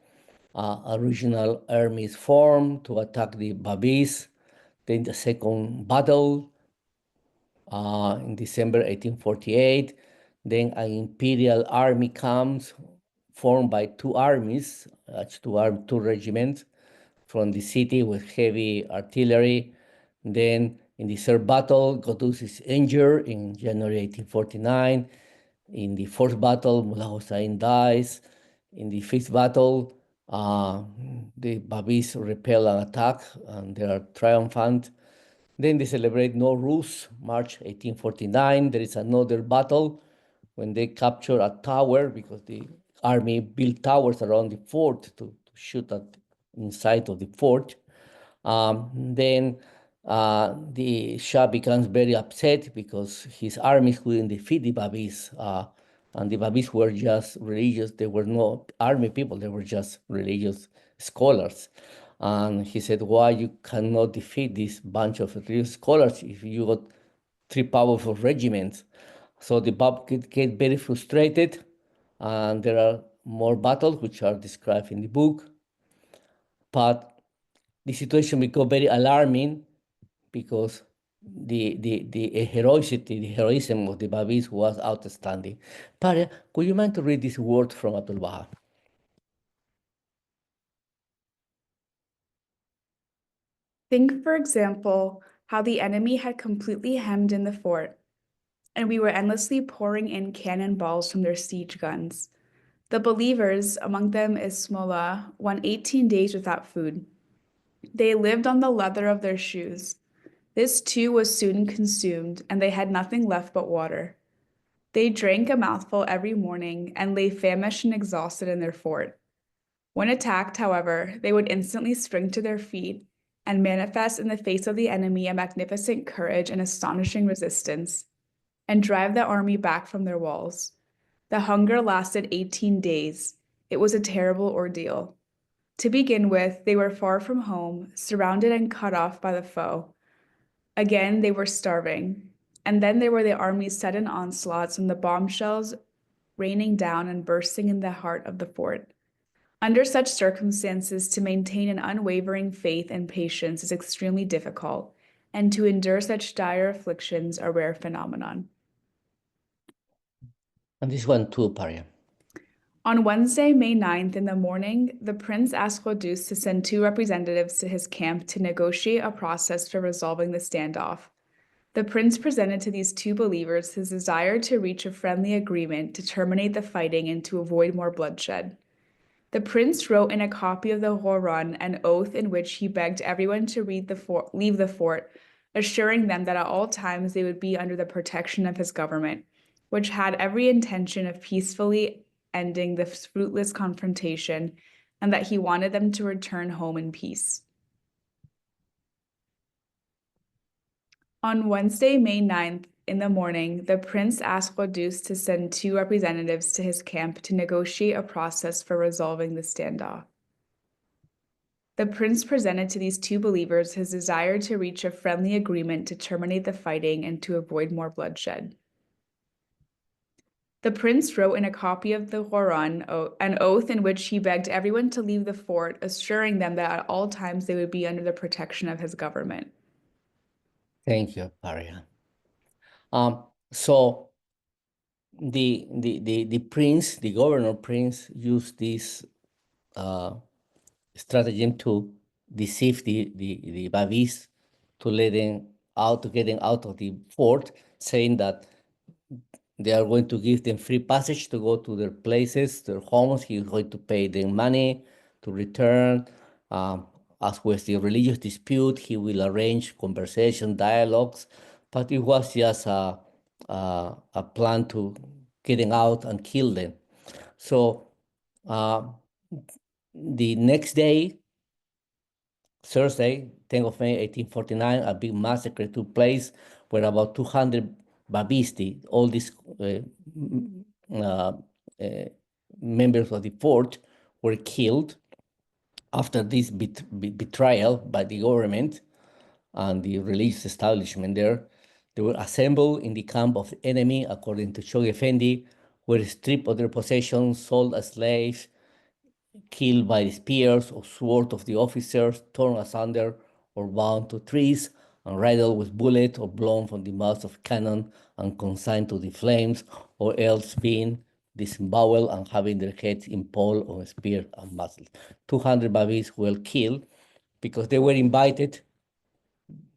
A regional army is formed to attack the Babis. Then the second battle in December 1848. Then an imperial army comes, formed by 2 armies, two regiments from the city with heavy artillery. Then in the 3rd battle, Quddús is injured in January 1849. In the 4th battle, Mullah Hussein dies. In the 5th battle, the Babis repel an attack and they are triumphant. Then they celebrate Nowruz, March 1849. There is another battle when they capture a tower because the army built towers around the fort to shoot at inside of the fort. Then the Shah becomes very upset because his armies couldn't defeat the Babis. And the Babis were just religious. They were not army people. They were just religious scholars. And he said, why you cannot defeat this bunch of religious scholars if you got three powerful regiments? So the Bab get very frustrated, and there are more battles which are described in the book. But the situation became very alarming because the heroism of the Babis was outstanding. Paria, could you mind to read this word from Abdul Baha? Think, for example, how the enemy had completely hemmed in the fort, and we were endlessly pouring in cannonballs from their siege guns. The believers, among them Ismola, went 18 days without food. They lived on the leather of their shoes. This too was soon consumed, and they had nothing left but water. They drank a mouthful every morning and lay famished and exhausted in their fort. When attacked, however, they would instantly spring to their feet and manifest in the face of the enemy a magnificent courage and astonishing resistance, and drive the army back from their walls. The hunger lasted 18 days. It was a terrible ordeal. To begin with, they were far from home, surrounded and cut off by the foe. Again, they were starving. And then there were the army's sudden onslaughts and the bombshells raining down and bursting in the heart of the fort. Under such circumstances, to maintain an unwavering faith and patience is extremely difficult, and to endure such dire afflictions a rare phenomenon. And this one too, Paria. On Wednesday, May 9th, in the morning, the prince asked Quddús to send 2 representatives to his camp to negotiate a process for resolving the standoff. The prince presented to these 2 believers his desire to reach a friendly agreement to terminate the fighting and to avoid more bloodshed. The prince wrote in a copy of the Quran an oath in which he begged everyone to leave the fort, assuring them that at all times they would be under the protection of his government, which had every intention of peacefully ending this fruitless confrontation, and that he wanted them to return home in peace. On Wednesday, May 9th, in the morning, the prince asked Quddús to send 2 representatives to his camp to negotiate a process for resolving the standoff. The prince presented to these 2 believers his desire to reach a friendly agreement to terminate the fighting and to avoid more bloodshed. The prince wrote in a copy of the Quran an oath in which he begged everyone to leave the fort, assuring them that at all times they would be under the protection of his government. Thank you, Paria. So the prince, the governor prince, used this stratagem to deceive the Babis to let them out, to get them out of the fort, saying that they are going to give them free passage to go to their places, their homes. He's going to pay them money to return. As with the religious dispute, he will arrange conversation, dialogues, but it was just a plan to get them out and kill them. So the next day, Thursday, 10th of May, 1849, a big massacre took place where about 200 Babisti, all these members of the fort, were killed after this betrayal by the government and the religious establishment there. They were assembled in the camp of the enemy, according to Shoghi Effendi, were stripped of their possessions, sold as slaves, killed by the spears or swords of the officers, torn asunder or bound to trees, and riddled with bullets or blown from the mouths of cannon and consigned to the flames, or else being disemboweled and having their heads impaled on spear and muzzle. 200 Babis were killed because they were invited.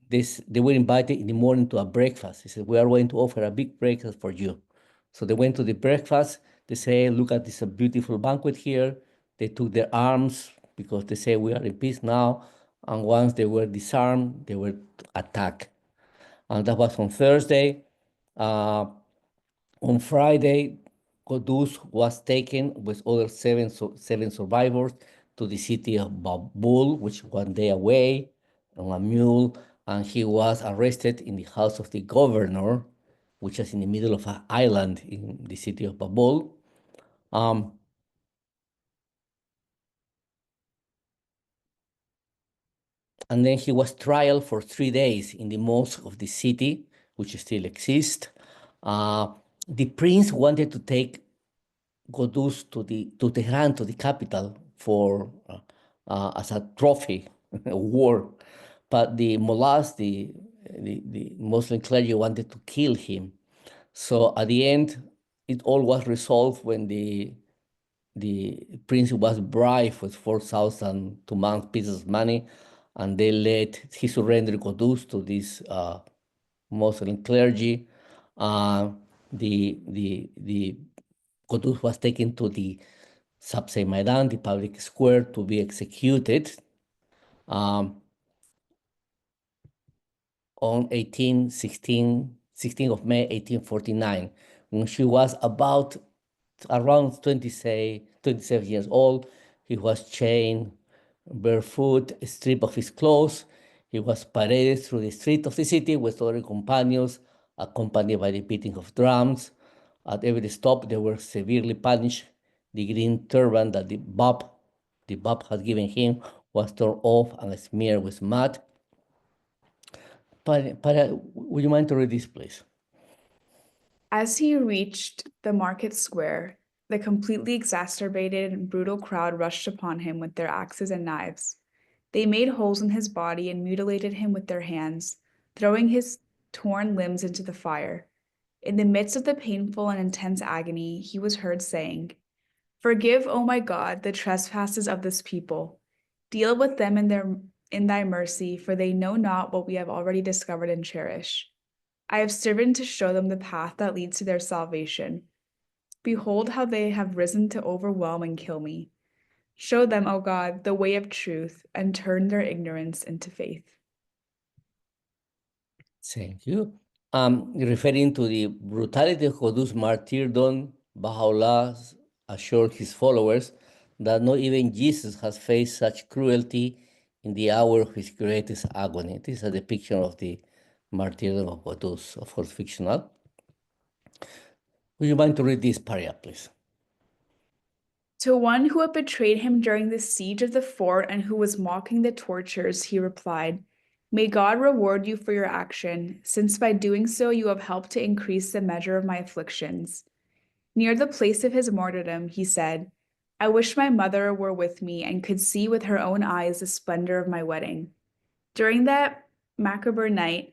They were invited in the morning to a breakfast. They said, we are going to offer a big breakfast for you. So they went to the breakfast. They say, look at this beautiful banquet here. They took their arms because they say we are in peace now. And once they were disarmed, they were attacked. And that was on Thursday. On Friday, Quddús was taken with other seven survivors to the city of Babul, which 1 day away, on a mule. and he was arrested in the house of the governor, which is in the middle of an island in the city of Babol. And then he was trial for 3 days in the mosque of the city, which still exists. The prince wanted to take Quddús to Tehran, to the capital, for as a trophy, a war. But the mullahs, the Muslim clergy, wanted to kill him. So at the end, it all was resolved when the prince was bribed with 4,000 2 month pieces of money, and he surrendered Quddús to this Muslim clergy. The Quddús was taken to the Sabse Maidan, the public square, to be executed on 16th of May, 1849, when she was about around 27 years old. He was chained, barefoot, stripped of his clothes. He was paraded through the street of the city with other companions, accompanied by the beating of drums. At every stop, they were severely punished. The green turban that the Bab had given him was torn off and smeared with mud. Would you mind to read this, please? As he reached the market square, the completely exacerbated and brutal crowd rushed upon him with their axes and knives. They made holes in his body and mutilated him with their hands, throwing his torn limbs into the fire. In the midst of the painful and intense agony, he was heard saying, "Forgive, O my God, the trespasses of this people. Deal with them in thy mercy, for they know not what we have already discovered and cherish. I have striven to show them the path that leads to their salvation. Behold how they have risen to overwhelm and kill me. Show them, O God, the way of truth, and turn their ignorance into faith." Thank you. Referring to the brutality of Quddús martyrdom, Baha'u'lláh assured his followers that not even Jesus has faced such cruelty in the hour of his greatest agony. This is a depiction of the martyrdom of Quddús, of course, fictional. Would you mind to read this paragraph, please? To one who had betrayed him during the siege of the fort and who was mocking the tortures, he replied, "May God reward you for your action, since by doing so you have helped to increase the measure of my afflictions." Near the place of his martyrdom, he said, "I wish my mother were with me and could see with her own eyes the splendor of my wedding." During that macabre night,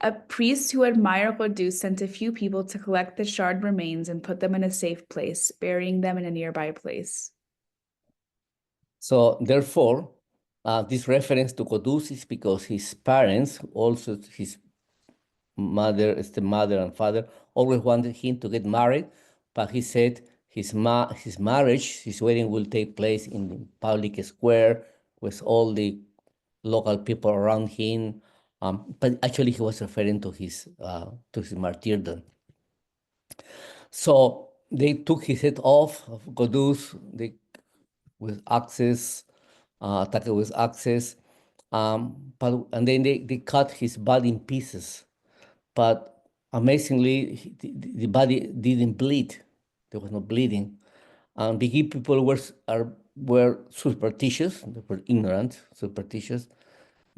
a priest who admired Quddús sent a few people to collect the charred remains and put them in a safe place, burying them in a nearby place. So therefore, this reference to Quddús is because his parents, also his mother, stepmother, and father, always wanted him to get married, but he said his marriage, his wedding, will take place in the public square with all the local people around him. But actually, he was referring to his martyrdom. So they took his head off of Quddús with axes, attacked with axes, and then they cut his body in pieces. But amazingly, the body didn't bleed. There was no bleeding. And the people were superstitious. They were ignorant, superstitious.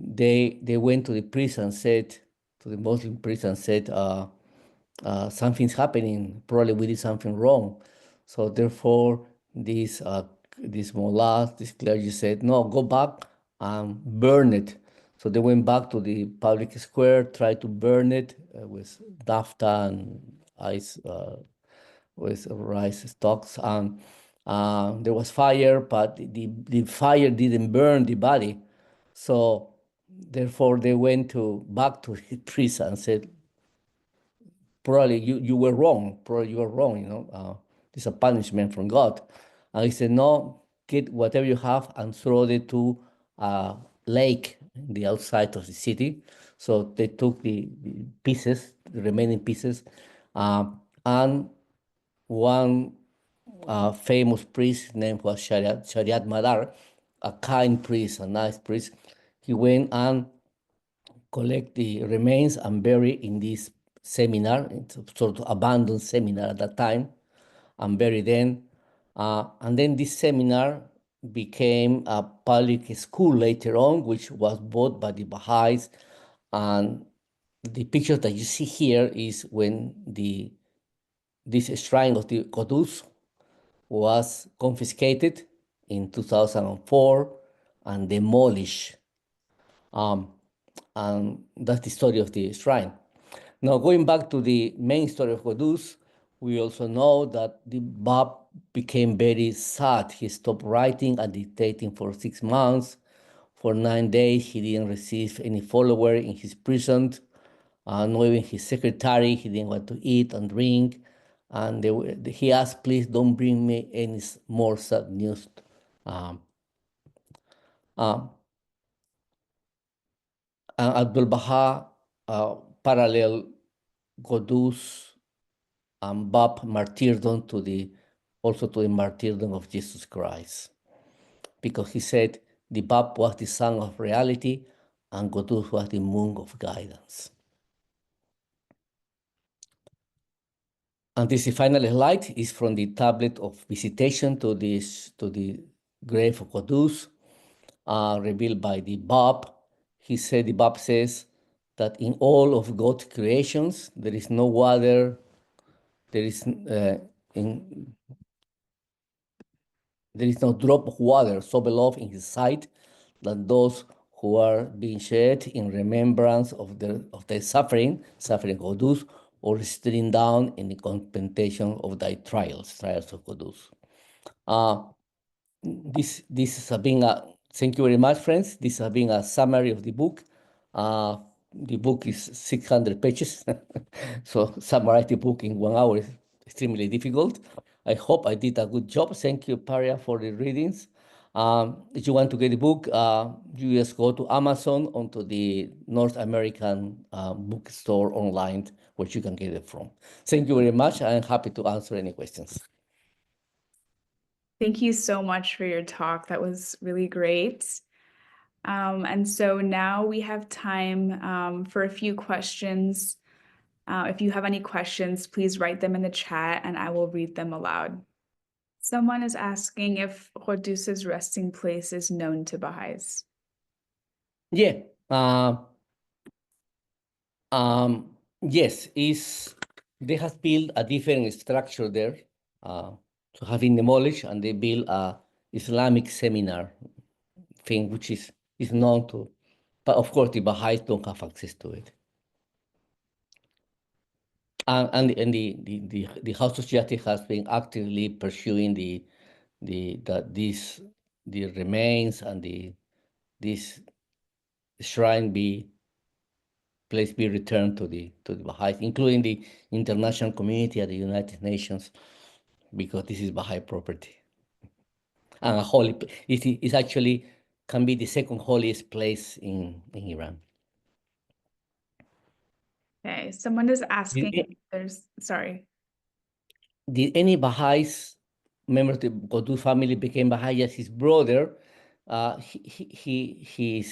They went to the priest and said, to the Muslim priest and said, something's happening. Probably we did something wrong. So therefore, this mullah, this clergy said, no, go back and burn it. So they went back to the public square, tried to burn it with nafta and ice, with rice stalks. And there was fire, but the fire didn't burn the body. So therefore, they went back to the priest and said, probably you were wrong. Probably you were wrong, it's a punishment from God. And he said, no, get whatever you have and throw it to a lake in the outside of the city. So they took the pieces, the remaining pieces, and one famous priest named was Shariat Madar, a kind priest, a nice priest. He went and collect the remains and bury in this seminar, it's a sort of abandoned seminar at that time, and bury them. And then this seminar became a public school later on, which was bought by the Baha'is. And the picture that you see here is when this shrine of the Quddús was confiscated in 2004 and demolished. And that's the story of the shrine. Now, going back to the main story of Quddús, we also know that the Bab became very sad. He stopped writing and dictating for 6 months. For 9 days, he didn't receive any follower in his prison. Not even his secretary. He didn't want to eat and drink. And he asked, please don't bring me any more sad news. And Abdul-Baha parallel Quddús and Bab martyrdom also to the martyrdom of Jesus Christ. Because he said the Bab was the sun of reality and Quddús was the moon of guidance. And this final slide is from the tablet of visitation to the grave of Quddús, revealed by the Bab. He said, the Bab says that in all of God's creations, there is no water, there is no drop of water so beloved in his sight than those who are being shed in remembrance of their suffering of Quddús, or sitting down in the contemplation of thy trials of Quddús. This has been thank you very much, friends. This has been a summary of the book. The book is 600 pages, so summarize the book in 1 hour is extremely difficult. I hope I did a good job. Thank you, Paria, for the readings. If you want to get the book, you just go to Amazon, onto the North American bookstore online, where you can get it from. Thank you very much. I'm happy to answer any questions. Thank you so much for your talk. That was really great. And so now we have time for a few questions. If you have any questions, please write them in the chat and I will read them aloud. Someone is asking if Quddús's resting place is known to Baha'is. Yeah. Yes, they have built a different structure there, to have been demolished, and they built a Islamic seminar thing, which is known to, but of course the Baha'is don't have access to it. And the House of Justice has been actively pursuing the remains and this shrine be returned to the Baha'is, including the international community at the United Nations, because this is Baha'i property. And a holy, it actually can be the second holiest place in Iran. Okay, someone is asking, sorry. Did any Baha'is, member of the Quddús family, became Baha'i as his brother? He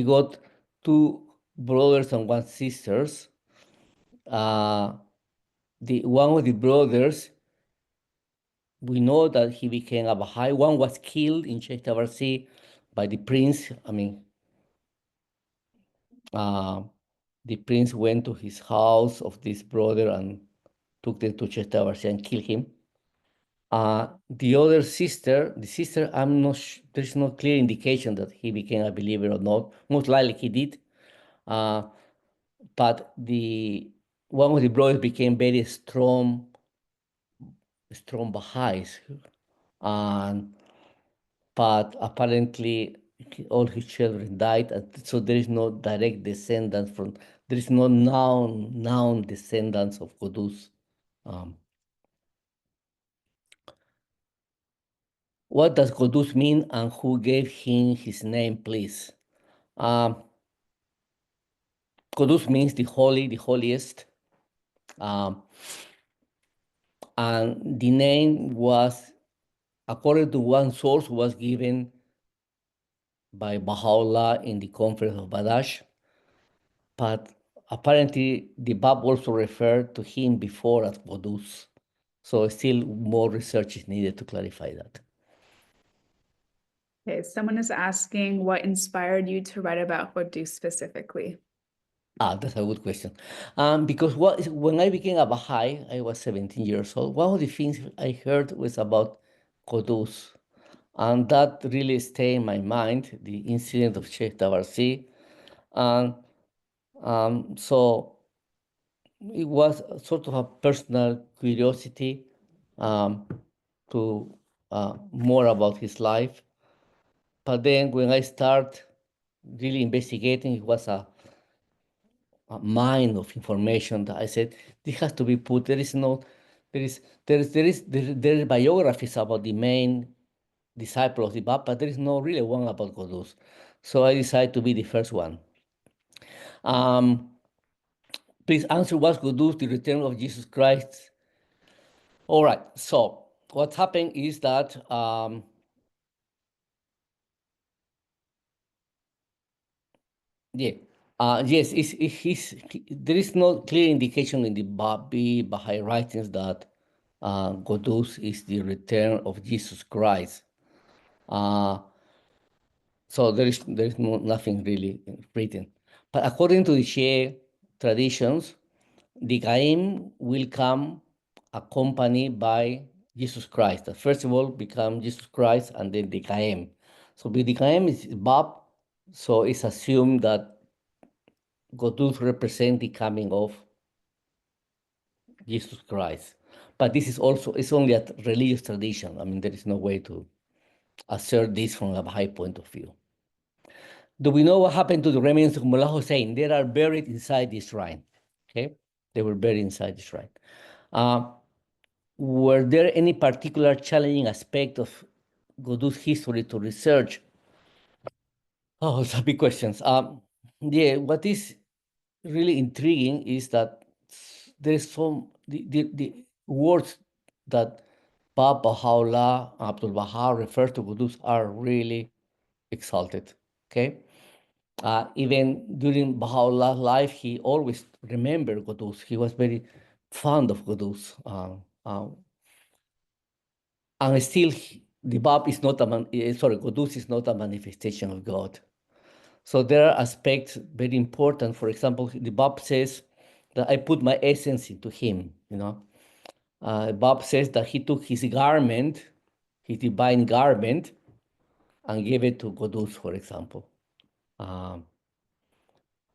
got 2 brothers and 1 sisters. One of the brothers, we know that he became a Baha'i. One was killed in Sheikh Tabarsi by the prince. I mean, the prince went to his house of this brother and took them to Sheikh Tabarsi and killed him. The other sister, I'm not there's no clear indication that he became a believer or not. Most likely he did. But one of the brothers became very strong Baha'is. But apparently all his children died, and so there is no direct descendants there is no known descendants of Quddús. What does Quddús mean, and who gave him his name, please? Quddús means the holy, the holiest. And the name was, according to one source, was given by Baha'u'lláh in the Conference of Badash. but apparently the Bab also referred to him before as Quddús. So still more research is needed to clarify that. Okay, someone is asking what inspired you to write about Quddús specifically? That's a good question. Because when I became a Baha'i, I was 17 years old. One of the things I heard was about Quddús, and that really stayed in my mind, the incident of Sheikh Tabarsi. And so it was sort of a personal curiosity to more about his life. But then when I start really investigating, it was a mine of information that I said, this has to be put. There is biographies about the main disciple of the Bab, but there is no really one about Quddús. So I decided to be the first one. Please answer, what's Quddús, the return of Jesus Christ? All right, so what happened is that yes, there is no clear indication in the Baha'i writings that Quddús is the return of Jesus Christ. So there is nothing really written. But according to the Shia traditions, the Gaim will come accompanied by Jesus Christ. First of all, become Jesus Christ, and then the Gaim. So the Gaim is Bab, so it's assumed that Quddús represent the coming of Jesus Christ. But this is also, it's only a religious tradition. I mean, there is no way to assert this from a Baha'i point of view. Do we know what happened to the remains of Mullah Hussein? They are buried inside the shrine. Okay, they were buried inside the shrine. Were there any particular challenging aspect of Quddús history to research? Oh, it's a big questions. Yeah, what is really intriguing is that there's the words that Baha'u'lláh, Abdul Baha refer to Quddús are really exalted. Okay. Even during Baha'u'llah's life, he always remembered Quddús. He was very fond of Quddús. And still, the Bab is not Quddús is not a manifestation of God. So there are aspects very important. For example, the Bab says that I put my essence into him, Bab says that he took his garment, his divine garment, and gave it to Quddús, for example. And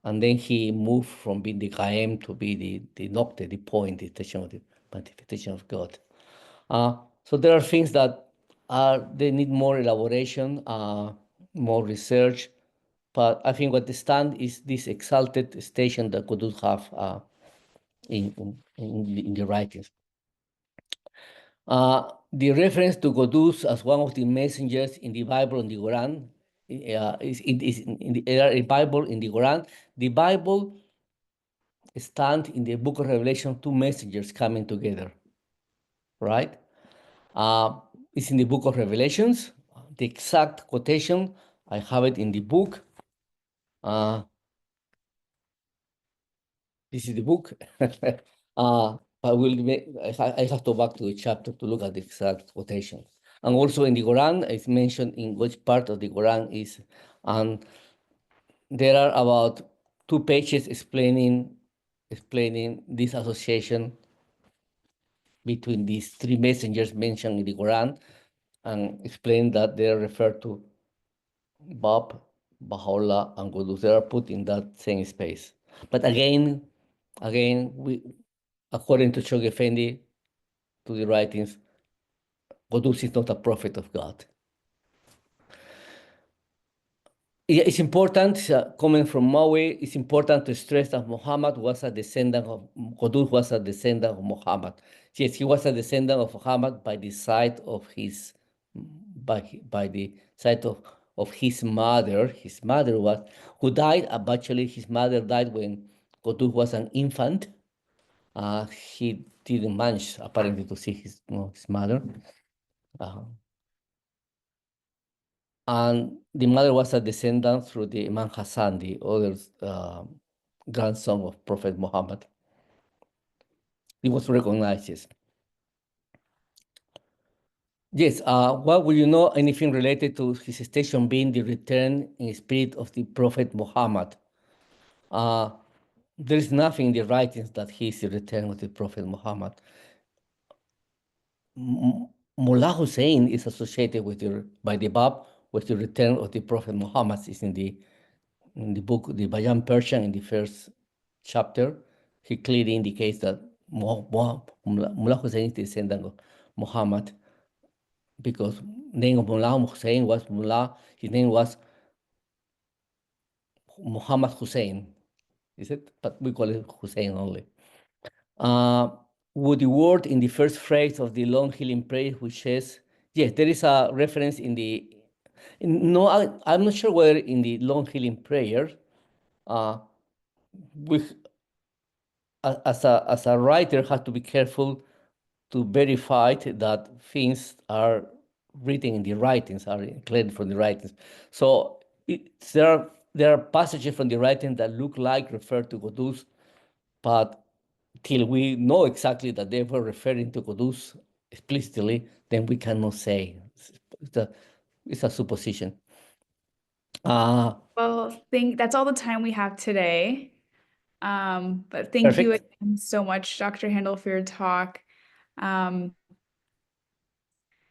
then he moved from being the Qaim to be the Nocte, the point, the station of the manifestation of God. So there are things that they need more elaboration, more research, but I think what the stand is this exalted station that Quddús have in the writings. The reference to Quddús as one of the messengers in the Bible and the Quran is in the Bible, in the Quran. The Bible stand in the book of Revelation, two messengers coming together, right? It's in the book of Revelations. The exact quotation, I have it in the book. This is the book. I have to back to the chapter to look at the exact quotation. And also in the Quran, it's mentioned in which part of the Quran is, and there are about 2 pages explaining this association between these 3 messengers mentioned in the Quran, and explain that they are referred to Bab, Baha'u'lláh, and Quddús. They are put in that same space. But again, we, according to Shoghi Effendi, to the writings, Quddús is not a prophet of God. It's important, coming from Maui, it's important to stress that Muhammad was a descendant of, Quddús was a descendant of Muhammad. Yes, he was a descendant of Muhammad by the side of his, by the side of his mother. His mother was, who died, actually his mother died when Quddús was an infant. He didn't manage, apparently, to see his mother. And the mother was a descendant through the Imam Hassan, the other grandson of Prophet Muhammad. He was recognized, yes. Yes, what will you know anything related to his station being the return in spirit of the Prophet Muhammad? There is nothing in the writings that he is the return of the Prophet Muhammad. Mullah Hussein is associated with by the Bab with the return of the Prophet Muhammad. Is in the book, the Bayan Persian, in the first chapter. He clearly indicates that Mullah Hussein is the descendant of Muhammad, because name of Mullah Hussein was Mullah. His name was Muhammad Hussein, is it? But we call it Hussein only. With the word in the first phrase of the long healing prayer, which says, yes, there is a reference in the, I'm not sure whether in the long healing prayer, as a writer, have to be careful to verify that things are written in the writings, are cleared from the writings. So there are passages from the writing that look like refer to Quddús, but till we know exactly that they were referring to Quddús explicitly, then we cannot say. It's a supposition. Well, that's all the time we have today. But thank you again so much, Dr. Handal, for your talk.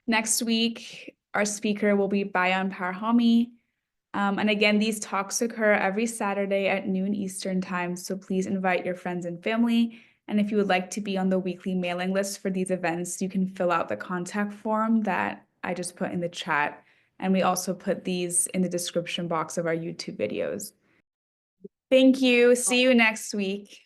Next week, our speaker will be Bayan Parhami. And again, these talks occur every Saturday at noon Eastern time, so please invite your friends and family. And if you would like to be on the weekly mailing list for these events, you can fill out the contact form that I just put in the chat. And we also put these in the description box of our YouTube videos. Thank you. See you next week.